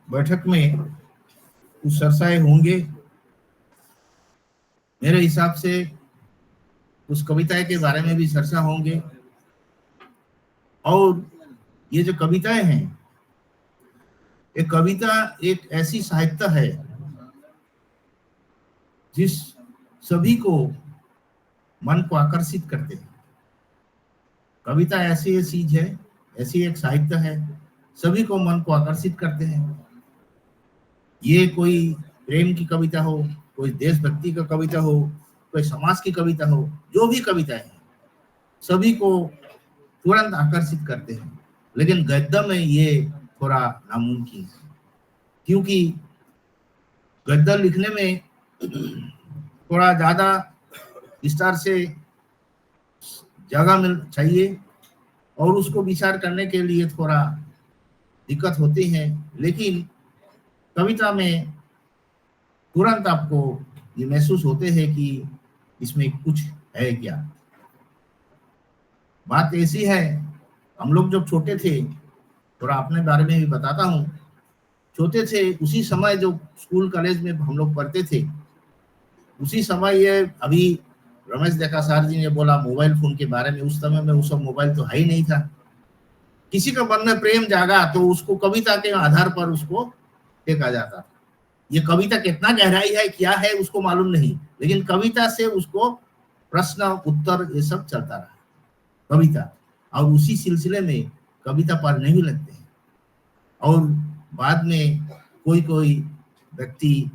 बैठक में कुछ चर्चाएं होंगे। मेरे हिसाब से कुछ कविताएं के बारे में भी चर्चा होंगे। और ये जो कविताएं हैं, ये कविता एक ऐसी साहित्य है जिस सभी को मन को आकर्षित करते हैं। कविता ऐसी चीज है, ऐसी एक साहित्य है, सभी को मन को आकर्षित करते हैं। ये कोई प्रेम की कविता हो, कोई देशभक्ति का कविता हो, कोई समाज की कविता हो, जो भी कविताएं हैं, सभी को तुरंत आकर्षित करते हैं। लेकिन गद्य में ये थोड़ा नामुमकिन है, क्योंकि गद्य लिखने में थोड़ा ज्यादा विस्तार से जगह मिल चाहिए और उसको विचार करने के लिए थोड़ा दिक्कत होती है। लेकिन कविता में तुरंत आपको ये महसूस होते हैं कि इसमें कुछ है क्या। बात ऐसी है, हम लोग जब छोटे थे, थोड़ा अपने बारे में भी बताता हूँ, छोटे थे उसी समय जो स्कूल कॉलेज में हम लोग पढ़ते थे, उसी समय ये अभी रमेश देखा सर जी ने बोला मोबाइल फोन के बारे में, उस समय में उस मोबाइल तो है ही नहीं था। किसी का मन में प्रेम जागा तो उसको कविता के आधार पर उसको देखा जाता था। ये कविता कितना गहराई है, क्या है, उसको मालूम नहीं, लेकिन कविता से उसको प्रश्न उत्तर ये सब चलता रहा कविता। और उसी सिलसिले में कविता पढ़ने भी लगते हैं और बाद में कोई कोई व्यक्ति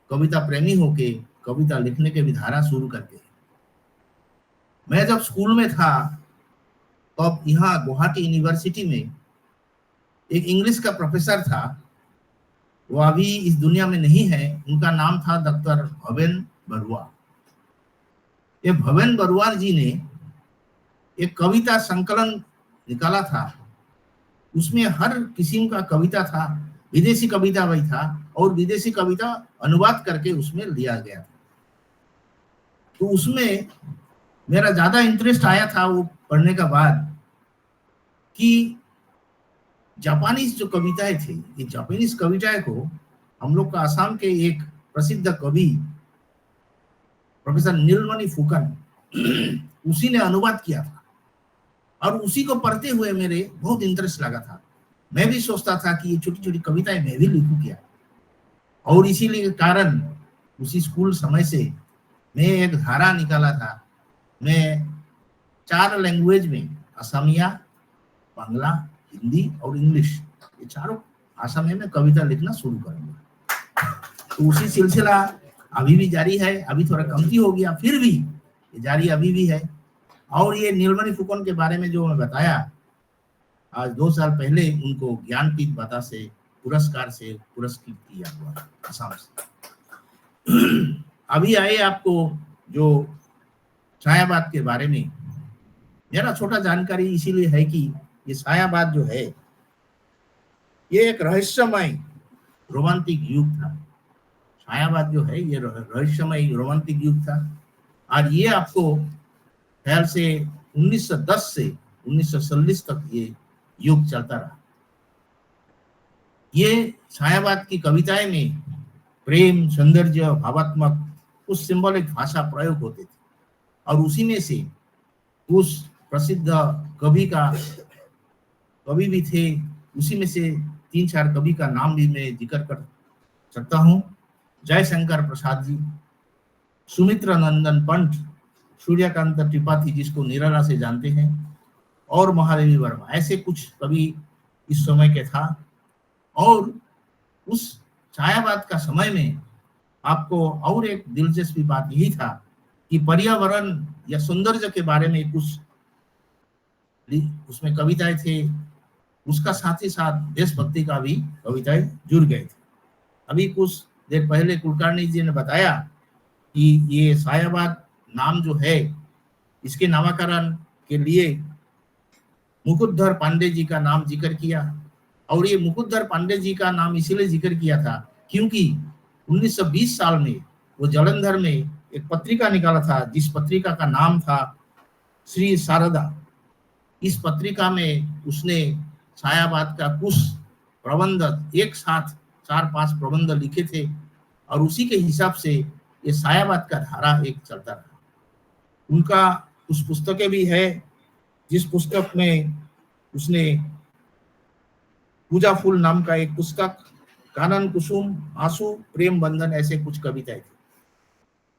कविता प्रेमी होके कविता लिखने के भी धारा शुरू करते हैं। मैं जब स्कूल में था तब यहाँ गुवाहाटी यूनिवर्सिटी में एक इंग्लिश का प्रोफेसर था, वो अभी इस दुनिया में नहीं है। उनका नाम था डॉक्टर भवेन बरुआ। ये भवेन बरुआ जी ने एक कविता संकलन निकाला था, उसमें हर किस्म का कविता था, विदेशी कविता भी था और विदेशी कविता अनुवाद करके उसमें लिया गया था। तो उसमें मेरा ज्यादा इंटरेस्ट आया था वो पढ़ने के बाद कि जापानीज जो कविताएं थी, ये जापानीज कविताएं को हम लोग का आसाम के एक प्रसिद्ध कवि प्रोफेसर नीलमणि फुकन, उसी ने अनुवाद किया था और उसी को पढ़ते हुए मेरे बहुत इंटरेस्ट लगा था। मैं भी सोचता था कि ये छोटी छोटी कविताएं मैं भी लिखूं क्या, और इसीलिए कारण उसी स्कूल समय से मैं एक धारा निकाला था। मैं 4 लैंग्वेज में, असमिया, बांग्ला, हिंदी और इंग्लिश, ये चारों भाषा में मैं कविता लिखना शुरू करूंगा। तो उसी सिलसिला अभी भी जारी है। अभी थोड़ा कमती हो गया, फिर भी ये जारी अभी भी है। और ये नीलमणि फुकन के बारे में जो मैं बताया, आज 2 साल पहले उनको ज्ञानपीठ बाता से पुरस्कार से पुरस्कृत किया हुआ असम से। अभी आए आपको जो सायाबाद के बारे में मेरा छोटा जानकारी इसीलिए है कि ये सायाबाद जो है ये एक रहस्यमय रोमांटिक युग था। सायाबाद जो है ये रहस्यमय रोमांटिक युग था। और ये आपको ख्याल से 1910 से 1940 तक ये युग चलता रहा। ये सायाबाद की कविताएं में प्रेम, सौंदर्य, भावात्मक कुछ सिंबॉलिक भाषा प्रयोग होते थे, और उसी में से उस प्रसिद्ध कवि भी थे। उसी में से 3-4 कवि का नाम भी मैं जिक्र कर सकता हूँ। जयशंकर प्रसाद जी, सुमित्र नंदन पंत, सूर्यकांत त्रिपाठी जिसको निराला से जानते हैं, और महादेवी वर्मा, ऐसे कुछ कवि इस समय के था। और उस छायावाद का समय में आपको और एक दिलचस्प बात यही था कि पर्यावरण या सौंदर्य के बारे में कुछ उसमें कविताएं थे, उसका साथ ही साथ देशभक्ति का भी कविताएं जुड़ गए थे। अभी कुछ देर पहले कुलकर्णी जी ने बताया कि ये सायाबाद नाम जो है, इसके नामकरण के लिए मुकुटधर पांडे जी का नाम जिक्र किया। और ये मुकुटधर पांडे जी का नाम इसीलिए जिक्र किया था क्योंकि 1920 साल में वो जालंधर में एक पत्रिका निकाला था, जिस पत्रिका का नाम था श्री शारदा। इस पत्रिका में उसने सायाबाद का कुछ प्रबंध, एक साथ 4-5 प्रबंध लिखे थे, और उसी के हिसाब से ये सायाबाद का धारा एक चलता रहा। उनका कुछ पुस्तकें भी है, जिस पुस्तक में उसने पूजा फूल नाम का एक पुस्तक, कानन कुसुम, आंसू, प्रेम बंधन, ऐसे कुछ कविताएं थी।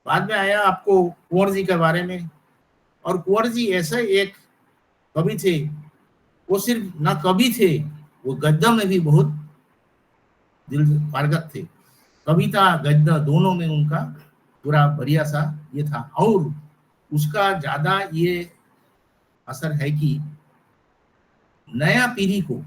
बाद में आया आपको कुंवर जी के बारे में, और कुंवर जी ऐसे एक कवि थे, वो सिर्फ ना कवि थे, वो गद्य में भी बहुत दिल पारंगत थे। कविता गद्य दोनों में उनका पूरा बढ़िया सा ये था। और उसका ज्यादा ये असर है कि नया पीढ़ी को,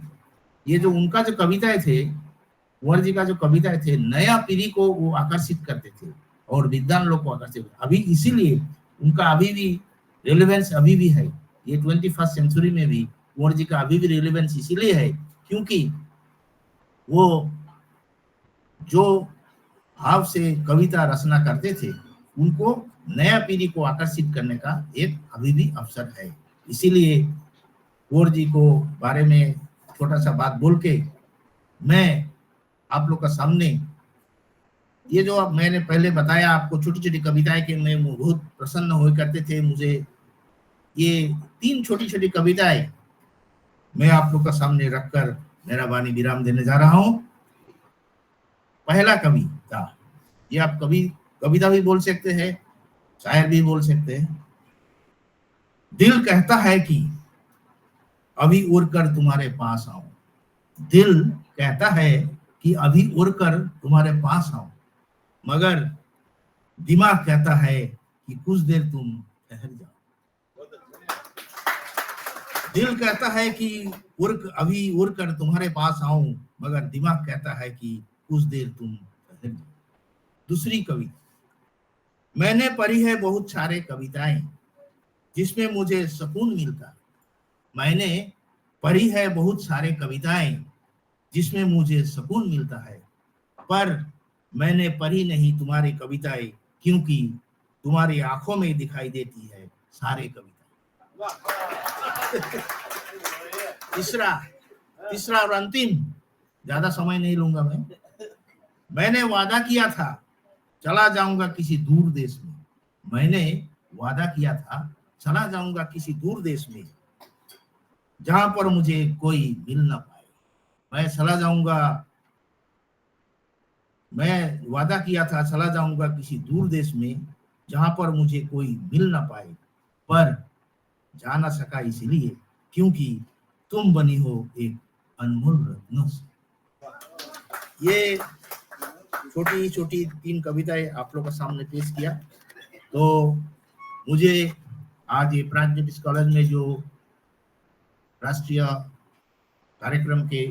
ये जो उनका जो कविताएं थे, कुंवर जी का जो कविताएं थे, नया पीढ़ी को वो आकर्षित करते थे और विद्वान लोग को आकर्षित। अभी इसीलिए उनका अभी भी रेलेवेंस अभी भी है। ये 21st सेंचुरी में भी कुंवर जी का अभी भी रेलेवेंस इसीलिए है क्योंकि वो जो भाव से कविता रचना करते थे, उनको नया पीढ़ी को आकर्षित करने का एक अभी भी अवसर है। इसीलिए कुंवर जी को बारे में छोटा सा बात बोल के मैं आप लोग का सामने, ये जो अब मैंने पहले बताया आपको छोटी छोटी कविताएं के मैं बहुत प्रसन्न हुए करते थे, मुझे ये 3 छोटी छोटी कविताएं मैं आप लोग का सामने रखकर मेरा वाणी विराम देने जा रहा हूं। पहला कविता, ये आप कविता भी बोल सकते हैं, शायर भी बोल सकते हैं। दिल कहता है कि अभी उड़कर तुम्हारे पास आऊं, दिल कहता है कि अभी उड़कर तुम्हारे पास आऊं, मगर दिमाग कहता है कि कुछ देर तुम ठहर जाओ। दिल कहता है कि अभी उड़कर तुम्हारे पास आऊं, मगर दिमाग कहता है कि कुछ देर तुम ठहर जाओ। दूसरी कविता, मैंने पढ़ी है बहुत सारे कविताएं जिसमें मुझे सुकून मिलता। मैंने पढ़ी है बहुत सारे कविताएं जिसमें मुझे सुकून मिलता है, पर मैंने पढ़ी नहीं तुम्हारी कविताएं क्योंकि तुम्हारी आंखों में दिखाई देती है सारे कविता। तीसरा और अंतिम, ज्यादा समय नहीं लूंगा मैं। मैंने वादा किया था चला जाऊंगा किसी दूर देश में, मैंने वादा किया था, चला जाऊंगा किसी दूर देश में जहां पर मुझे कोई मिल ना पाए। मैं चला जाऊंगा, मैं वादा किया था चला जाऊंगा किसी दूर देश में जहां पर मुझे कोई मिल ना पाए, पर जा ना सका इसलिए क्योंकि तुम बनी हो एक अनमोल रत्न से। ये छोटी छोटी 3 कविताएं आप लोग के सामने पेश किया। तो मुझे आज ये प्राग्ज्योतिष कॉलेज में जो राष्ट्रीय कार्यक्रम के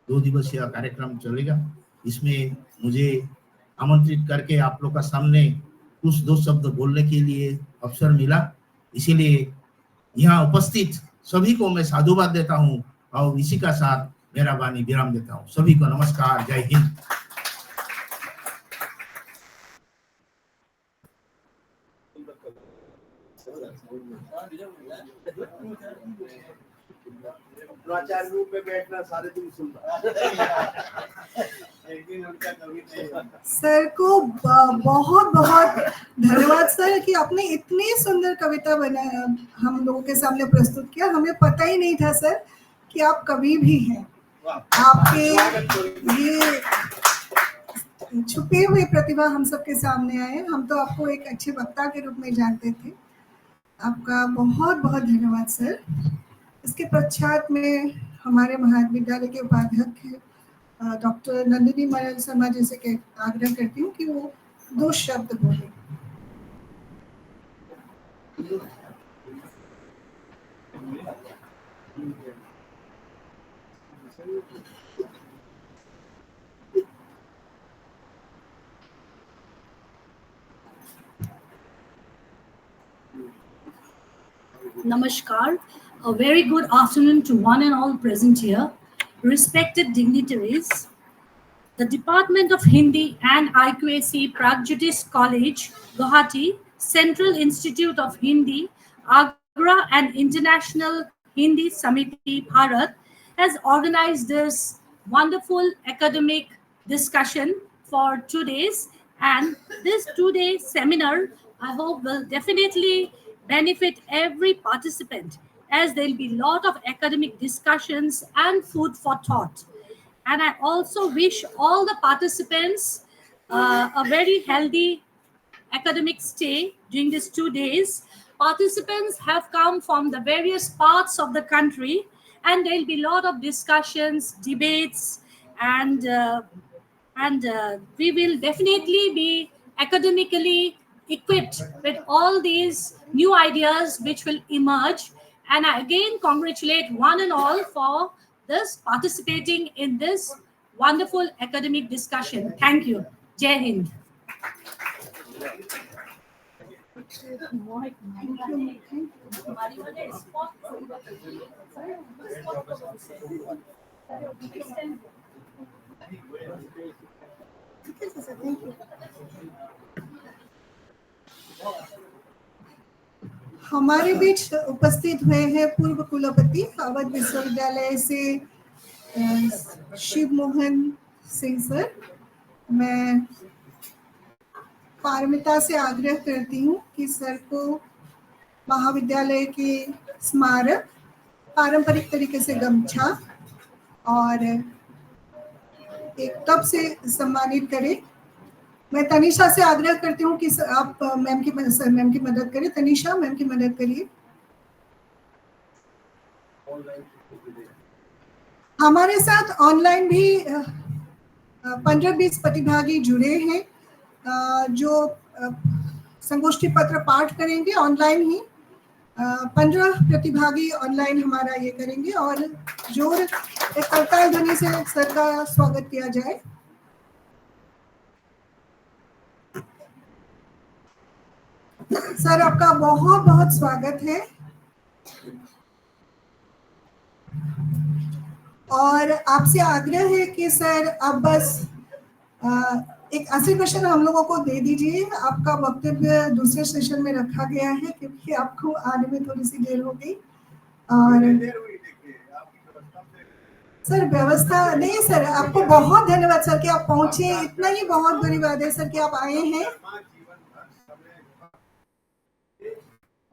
2 दिवसीय कार्यक्रम चलेगा, इसमें मुझे आमंत्रित करके आप लोग का सामने कुछ 2 शब्द बोलने के लिए अवसर मिला। इसीलिए यहाँ उपस्थित सभी को मैं साधुवाद देता हूँ और इसी का साथ मेरा वाणी विराम देता हूँ। सभी को नमस्कार, जय हिंद। प्राचार्य रूप में बैठना सारे दिन सुनना। सर को बहुत बहुत धन्यवाद सर कि आपने इतनी सुंदर कविता बना हम लोगों के सामने प्रस्तुत किया। हमें पता ही नहीं था सर कि आप कवि भी हैं। आपके ये छुपे हुए प्रतिभा हम सबके सामने आए। हम तो आपको एक अच्छे वक्ता के रूप में जानते थे। आपका बहुत बहुत धन्यवाद सर। इसके पश्चात में हमारे महाविद्यालय के उपाध्यक्ष डॉक्टर नंदिनी मरल शर्मा जी से आग्रह करती हूँ कि वो 2 शब्द बोले। Namaskar. A very good afternoon to one and all present here. Respected dignitaries, the Department of Hindi and IQAC Pragjyotish College, Guwahati, Central Institute of Hindi, Agra and International Hindi Samiti, Bharat, has organized this wonderful academic discussion for 2 days. And this 2-day seminar, I hope, will definitely benefit every participant, as there will be a lot of academic discussions and food for thought. And I also wish all the participants a very healthy academic stay during these 2 days. Participants have come from the various parts of the country, and there will be a lot of discussions, debates, and we will definitely be academically equipped with all these new ideas which will emerge. And I again congratulate one and all for this participating in this wonderful academic discussion. Thank you. Jai Hind. हमारे बीच उपस्थित हुए हैं पूर्व कुलपति अवध विश्वविद्यालय से Shiv Mohan Singh sir. मैं पारमिता से आग्रह करती हूँ कि सर को महाविद्यालय के स्मारक पारंपरिक तरीके से गमछा और एक तब से सम्मानित करें। मैं तनिषा से आग्रह करती हूँ कि आप मैम की मदद करें। तनिषा, मैम की मदद करिए। हमारे साथ ऑनलाइन भी 15-20 प्रतिभागी जुड़े हैं जो संगोष्ठी पत्र पाठ करेंगे ऑनलाइन ही। 15 प्रतिभागी ऑनलाइन हमारा ये करेंगे और जोर एक करताल ध्वनि से सर का स्वागत किया जाए। सर, आपका बहुत बहुत स्वागत है। और आपसे आग्रह है कि सर आप बस एक 80 क्वेश्चन हम लोगों को दे दीजिए। आपका वक्तव्य दूसरे सेशन में रखा गया है क्योंकि आपको आने में थोड़ी सी देर हो गई। और सर व्यवस्था नहीं सर, आपको बहुत धन्यवाद सर कि आप पहुंचे। इतना ही बहुत बड़ी बात है सर कि आप आए हैं।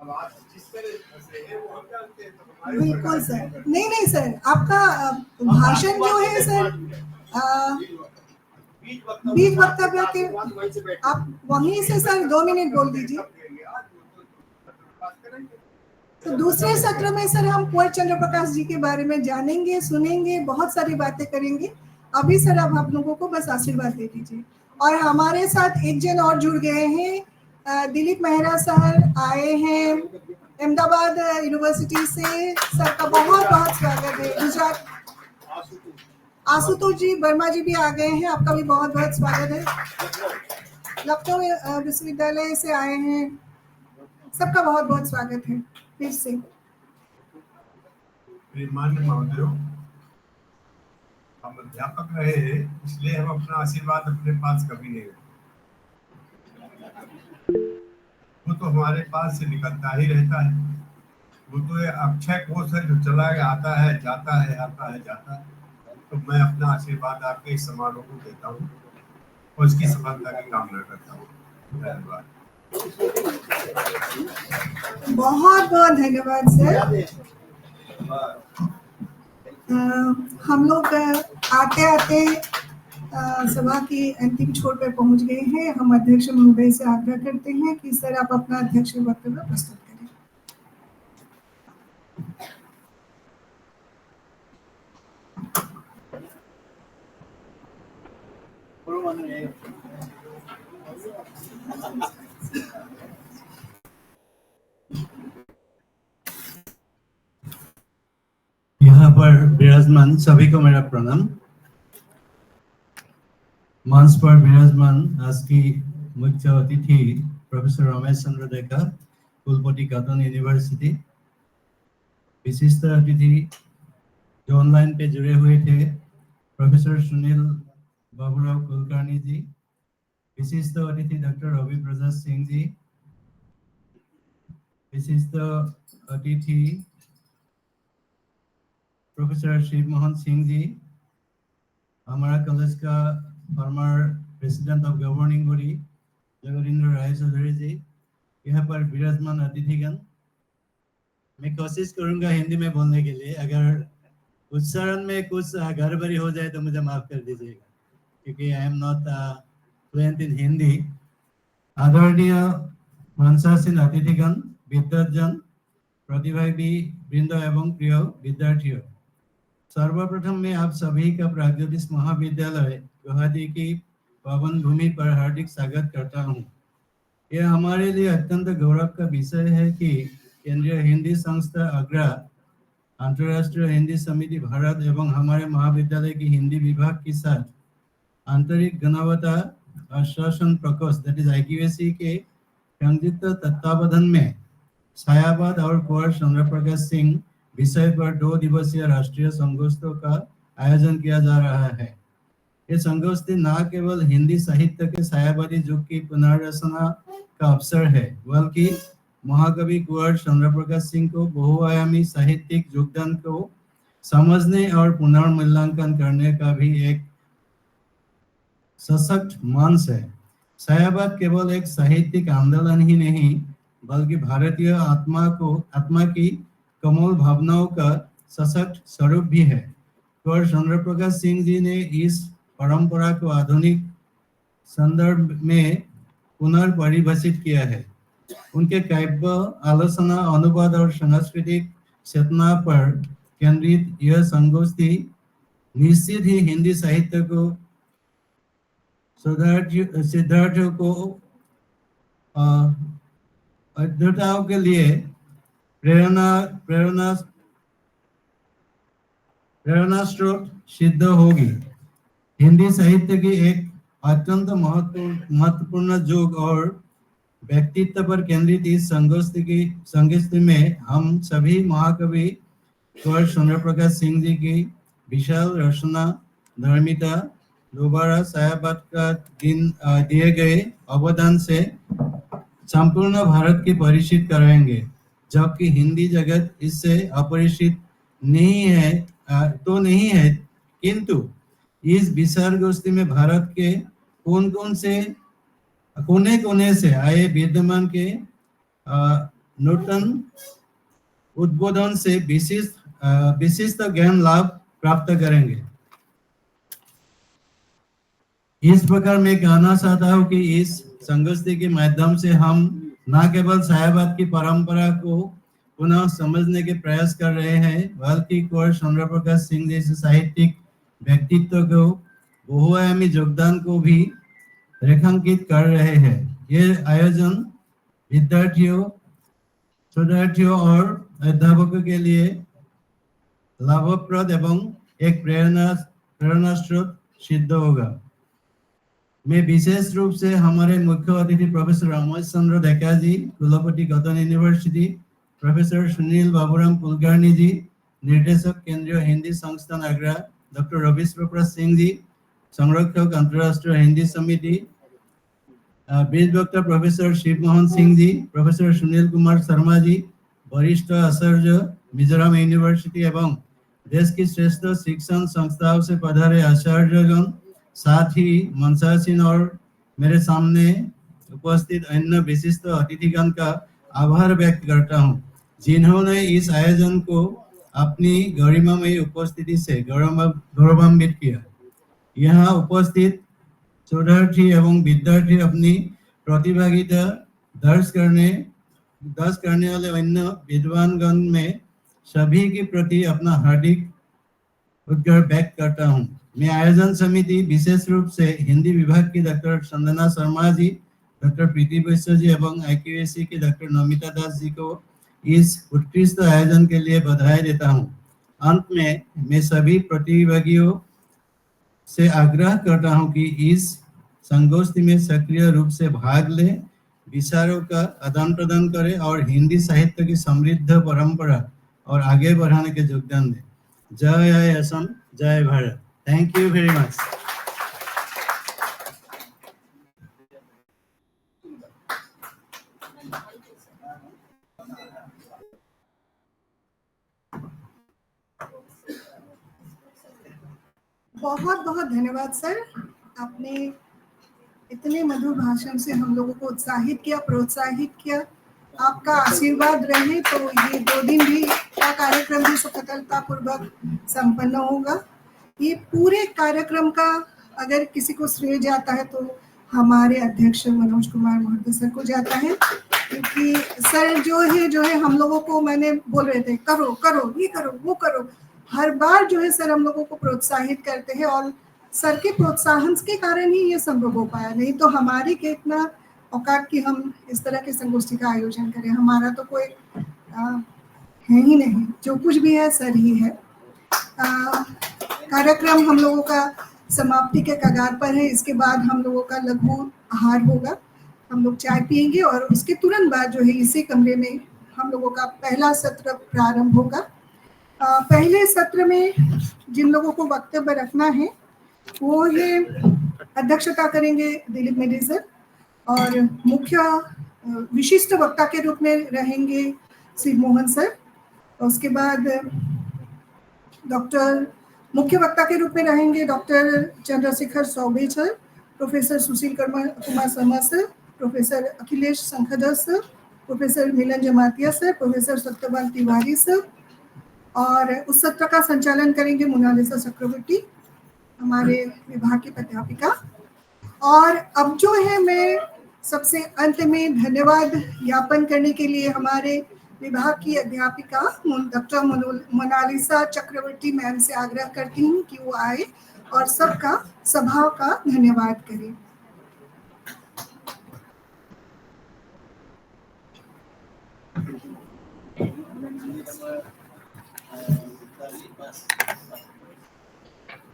अब आज जिस तरह से है वो हम जानते हैं, तो हमारे बिल्कुल सर, नहीं सर, आपका भाषण जो है सर, बीच वक्तव्य के आप वहीं से सर 2 मिनट बोल दीजिए। तो दूसरे सत्र में सर हम कुंवर चंद्र प्रकाश जी के बारे में जानेंगे, सुनेंगे, बहुत सारी बातें करेंगे। अभी सर आप लोगों को बस आशीर्वाद दे दीजिए। और हमारे साथ एक जन और जुड़ गए हैं, दिलीप मेहरा सर आए हैं अहमदाबाद यूनिवर्सिटी से। सर का बहुत बहुत स्वागत है। गुजरात आशुतोष जी वर्मा जी भी आ गए हैं, आपका भी बहुत बहुत स्वागत है। लखनऊ विश्वविद्यालय से आए हैं, सबका बहुत बहुत स्वागत है फिर से। मान्य महोदय, हम अध्यापक रहे हैं, इसलिए हम अपना आशीर्वाद अपने पास कभी नहीं रखते। वो तो हमारे पास से निकलता ही रहता है। वो तो ये अक्षय कोष है जो चला गया, आता है जाता है, आता है जाता है। तो मैं अपना आशीर्वाद आपके इस समारोह को देता हूँ और इसकी सफलता की कामना करता हूँ। धन्यवाद। बहुत बहुत धन्यवाद सर। हम लोग आते आते सभा की अंतिम छोर पर पहुंच गए हैं। हम अध्यक्ष महोदय से आग्रह करते हैं कि सर आप अपना अध्यक्ष वक्तव्य प्रस्तुत करें। यहाँ पर विराजमान सभी को मेरा प्रणाम। मंच पर विराजमान आज की मुख्य अतिथि प्रोफेसर रमेश चंद्र डेका, कुलपति कॉटन यूनिवर्सिटी। विशिष्ट अतिथि जो ऑनलाइन पे जुड़े हुए थे, प्रोफेसर सुनील बाबूराव कुलकर्णी जी। विशिष्ट अतिथि डॉक्टर रवि प्रसाद सिंह जी। विशिष्ट अतिथि प्रोफेसर शिव मोहन सिंह जी, हमारा कॉलेज का former president of governing body Jagdindra Rai Chaudhary ji. यहाँ पर विराजमान अतिथिगण, मैं कोशिश करूंगा हिंदी में बोलने के लिए। अगर उच्चारण में कुछ गड़बड़ी हो जाए तो मुझे माफ कर दीजिएगा, क्योंकि I am not fluent in Hindi. आदरणीय मंचासीन अतिथिगण, विद्वतजन, प्रतिभागी वृंद एवं प्रिय विद्यार्थियों, सर्वप्रथम मैं आप सभी का प्रागज्योतिष महाविद्यालय गुवाहाटी की पावन भूमि पर हार्दिक स्वागत करता हूं। यह हमारे लिए अत्यंत गौरव का विषय है कि केंद्रीय हिंदी संस्था आगरा, अंतर्राष्ट्रीय हिंदी समिति भारत एवं हमारे महाविद्यालय की हिंदी विभाग के साथ आंतरिक गुणवत्ता आश्वासन प्रकोष्ठ दैट इज IQAC के संयुक्त तत्वावधान में सायाबाद और कुंवर चंद्र प्रकाश सिंह विषय पर 2 दिवसीय राष्ट्रीय संगोष्ठों का आयोजन किया जा रहा है। ये संगोष्ठी न केवल हिंदी साहित्य के सायावादी युग की पुनर्रचना का अवसर है, बल्कि महाकवि कुंवर चंद्र प्रकाश सिंह को बहुआयामी साहित्यिक योगदान को समझने और पुनर्मूल्यांकन करने का भी एक सशक्त मंच है। सायावाद केवल एक साहित्यिक आंदोलन ही नहीं, बल्कि भारतीय आत्मा की कमल भावनाओं का सशक्त स्वरूप भी है। कुंवर चंद्र प्रकाश सिंह जी ने इस परंपरा को आधुनिक संदर्भ में पुनर्परिभाषित किया है। उनके काव्य, आलोचना, अनुवाद और सांस्कृतिक चेतना पर केंद्रित यह संगोष्ठी निश्चित ही हिंदी साहित्य को सिद्धार्थियों को अध्येताओं के लिए प्रेरणा स्रोत सिद्ध होगी। हिंदी साहित्य की एक अत्यंत महत्वपूर्ण युग और व्यक्तित्व पर केंद्रित इस संगोष्ठी में हम सभी महाकवि कुंवर चंद्र प्रकाश सिंह जी की विशाल रचना धर्मिता दोबारा सायाबाद का दिए गए अवदान से संपूर्ण भारत की परिचित कराएंगे, जबकि हिंदी जगत इससे अपरिचित नहीं है, किंतु इस विशाल गोष्ठी में भारत के कोने से आए विद्वान के नूतन उद्बोधन से विशिष्ट ज्ञान लाभ प्राप्त करेंगे। इस प्रकार मैं कहना चाहता हूँ कि इस संगोष्ठी के माध्यम से हम न केवल सायाबाद की परंपरा को पुनः समझने के प्रयास कर रहे हैं, बल्कि कुंवर चंद्र प्रकाश सिंह जैसे साहित्यिक व्यक्तित्व को बहुआयामी योगदान को भी रेखांकित कर रहे हैं। ये आयोजन विद्यार्थियों, शोधार्थियों और अध्यापकों के लिए लाभप्रद एवं एक प्रेरणा स्रोत सिद्ध होगा। मैं विशेष रूप से हमारे मुख्य अतिथि प्रोफेसर रमेश चंद्र डेका जी, कुलपति cotton university, professor Sunil Baburam Kulkarni ji, निर्देशक केंद्रीय हिंदी संस्थान आगरा डॉक्टर रविश्वर प्रसाद सिंह जी, संरक्षक अंतर्राष्ट्रीय हिंदी समिति, बीज वक्ता प्रोफेसर शिव मोहन सिंह जी, प्रोफेसर सुनील कुमार शर्मा जी, वरिष्ठ आचार्य मिजोरम यूनिवर्सिटी एवं देश की श्रेष्ठ शिक्षण संस्थाओं से पधारे आचार्यगण, साथ ही मंचासीन और मेरे सामने उपस्थित अन्य विशिष्ट अतिथिगण का आभार व्यक्त करता हूं, जिन्होंने इस आयोजन को अपनी गरिमामयी उपस्थिति से गौरवान्वित किया। यहाँ उपस्थित शोधार्थी एवं विद्यार्थी अपनी प्रतिभागिता दर्ज करने वाले अन्य विद्वानगण में सभी के प्रति अपना हार्दिक उद्गार व्यक्त करता हूँ। मैं आयोजन समिति, विशेष रूप से हिंदी विभाग की डॉक्टर संजना शर्मा जी, डॉक्टर प्रीति वैश्य जी एवं IQAC के डॉक्टर नमिता दास जी को इस उत्कृष्ट आयोजन के लिए बधाई देता हूँ। अंत में मैं सभी प्रतिभागियों से आग्रह करता हूँ कि इस संगोष्ठी में सक्रिय रूप से भाग लें, विचारों का आदान प्रदान करें और हिंदी साहित्य की समृद्ध परंपरा और आगे बढ़ाने के योगदान दें। जय असम, जय Bharat. Thank you very much. बहुत बहुत धन्यवाद सर, आपने इतने मधुर भाषण से हम लोगों को उत्साहित किया, प्रोत्साहित किया। आपका आशीर्वाद रहे तो ये 2 दिन भी का कार्यक्रम भी सफलता पूर्वक संपन्न होगा। ये पूरे कार्यक्रम का अगर किसी को श्रेय जाता है तो हमारे अध्यक्ष मनोज कुमार महोदय सर को जाता है, क्योंकि सर जो है हम लोगों को, मैंने बोल रहे थे करो करो ये करो वो करो, हर बार जो है सर हम लोगों को प्रोत्साहित करते हैं और सर के प्रोत्साहन के कारण ही ये संभव हो पाया, नहीं तो हमारी के इतना औकात कि हम इस तरह के संगोष्ठी का आयोजन करें। हमारा तो कोई है ही नहीं, जो कुछ भी है सर ही है। कार्यक्रम हम लोगों का समाप्ति के कगार पर है। इसके बाद हम लोगों का लघु आहार होगा, हम लोग चाय पियेंगे और उसके तुरंत बाद जो है इसी कमरे में हम लोगों का पहला सत्र प्रारंभ होगा। पहले सत्र में जिन लोगों को वक्तव्य रखना है वो ये अध्यक्षता करेंगे दिलीप मेढे सर, और मुख्य विशिष्ट वक्ता के रूप में रहेंगे शिव मोहन सर। उसके बाद मुख्य वक्ता के रूप में रहेंगे doctor Chandrashekhar Choubey sir, professor Sushil Kumar Sharma sir, professor Akhilesh Shankhdhar sir, professor Milan Jamatia sir, professor Satyapal Tiwari sir, और उस सत्र का संचालन करेंगे मोनालिसा चक्रवर्ती, हमारे विभाग की प्राध्यापिका। और अब जो है मैं सबसे अंत में धन्यवाद ज्ञापन करने के लिए हमारे विभाग की अध्यापिका डॉक्टर मोनालिसा चक्रवर्ती मैम से आग्रह करती हूँ कि वो आए और सबका सभा का धन्यवाद करें।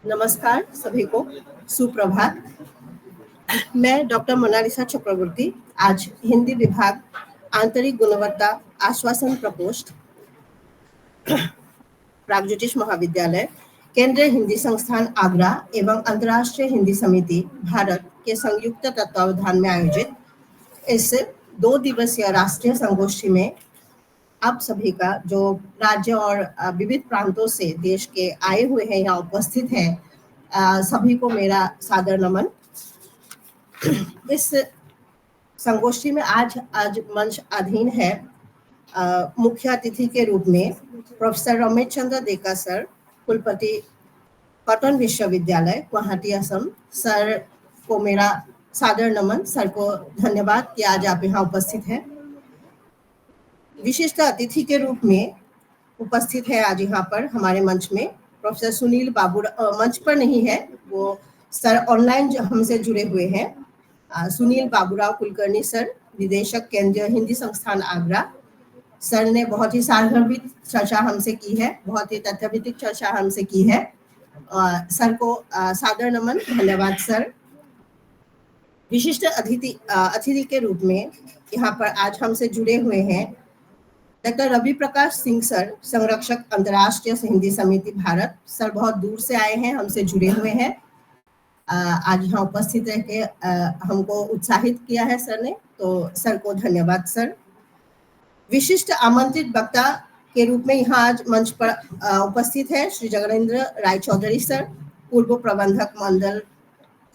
नमस्कार सभी को, सुप्रभात। मैं डॉक्टर मोनालिसा चक्रवर्ती आज हिंदी विभाग आंतरिक गुणवत्ता आश्वासन प्रकोष्ठ प्रागज्योतिष महाविद्यालय केंद्रीय हिंदी संस्थान आगरा एवं अंतर्राष्ट्रीय हिंदी समिति भारत के संयुक्त तत्वावधान में आयोजित इस 2 दिवसीय राष्ट्रीय संगोष्ठी में आप सभी का जो राज्य और विविध प्रांतों से देश के आए हुए हैं, यहाँ उपस्थित हैं, सभी को मेरा सादर नमन। इस संगोष्ठी में आज मंच अधीन है मुख्य अतिथि के रूप में प्रोफेसर रमेश चंद्र देका सर, कुलपति कॉटन विश्वविद्यालय गुवाहाटी असम। सर को मेरा सादर नमन, सर को धन्यवाद कि आज आप यहाँ उपस्थित हैं। विशिष्ट अतिथि के रूप में उपस्थित है आज यहाँ पर हमारे मंच में प्रोफेसर सुनील बाबूराव, मंच पर नहीं है वो सर, ऑनलाइन हमसे जुड़े हुए हैं। सुनील बाबूराव कुलकर्णी सर, निदेशक केंद्रीय हिंदी संस्थान आगरा। सर ने बहुत ही सारगर्भित चर्चा हमसे की है, बहुत ही तथ्यभित्तिक चर्चा हमसे की है। सर को सादर नमन, धन्यवाद सर। विशिष्ट अतिथि के रूप में यहाँ पर आज हमसे जुड़े हुए हैं डॉक्टर रवि प्रकाश सिंह सर, संरक्षक अंतर्राष्ट्रीय हिंदी समिति भारत। सर बहुत दूर से आए हैं, हमसे जुड़े हुए हैं। आज यहाँ उपस्थित रह के हमको उत्साहित किया है सर ने, तो सर को धन्यवाद सर। विशिष्ट आमंत्रित वक्ता के रूप में यहाँ आज मंच पर उपस्थित है श्री जगनेंद्र राय चौधरी सर, पूर्व प्रबंधक मंडल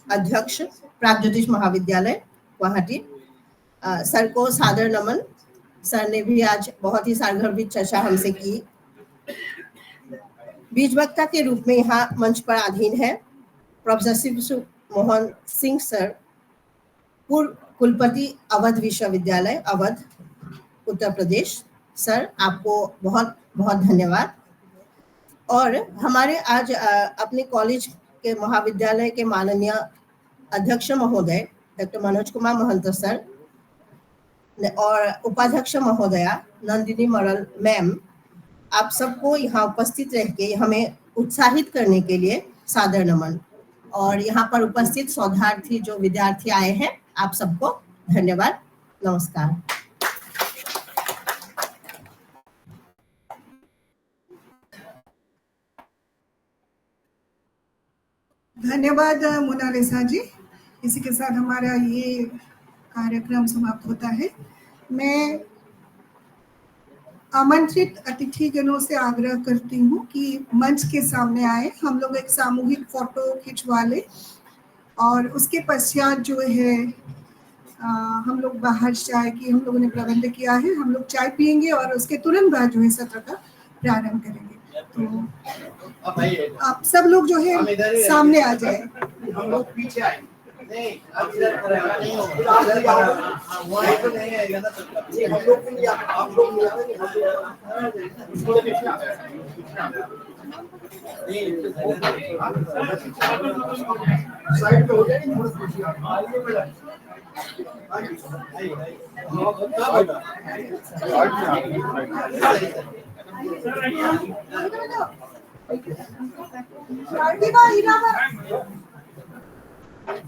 अध्यक्ष प्रागज्योतिष महाविद्यालय गुवाहाटी। सर को सादर नमन। सर ने भी आज बहुत ही सारगर्भित चर्चा हमसे की। बीज वक्ता के रूप में यहाँ मंच पर आधीन है प्रोफेसर शिव मोहन सिंह सर, पूर्व कुलपति अवध विश्वविद्यालय अवध उत्तर प्रदेश। सर आपको बहुत बहुत धन्यवाद। और हमारे आज अपने कॉलेज के महाविद्यालय के माननीय अध्यक्ष महोदय डॉक्टर मनोज कुमार महंत सर और उपाध्यक्ष महोदया नंदिनी मरल मैम, आप सबको यहाँ उपस्थित रह के हमें उत्साहित करने के लिए सादर नमन। और यहाँ पर उपस्थित शोधार्थी जो विद्यार्थी आए हैं, आप सबको धन्यवाद, नमस्कार। धन्यवाद मोनालिसा जी। इसी के साथ हमारा ये कार्यक्रम समाप्त होता है। मैं आमंत्रित अतिथिगणों से आग्रह करती हूँ कि मंच के सामने आए, हम लोग एक सामूहिक फोटो खिंचवा लें और उसके पश्चात जो है हम लोग बाहर चाय की हम लोगों ने प्रबंध किया है, हम लोग चाय पियेंगे और उसके तुरंत बाद जो है सत्र का प्रारंभ करेंगे। तो आप सब लोग जो है सामने आ जाए। हम लोग पीछे आए। नहीं, आप इधर नहीं हो। वहाँ तो नहीं आएगा ना सर। हम लोग भी आप लोग नहीं आएंगे, हम लोग साइड पे हो जाएंगे।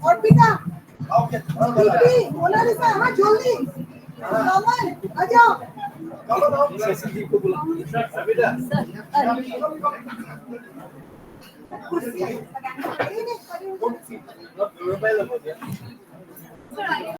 और पिता मोनालिसा, हाँ जल्दी आ जाओ।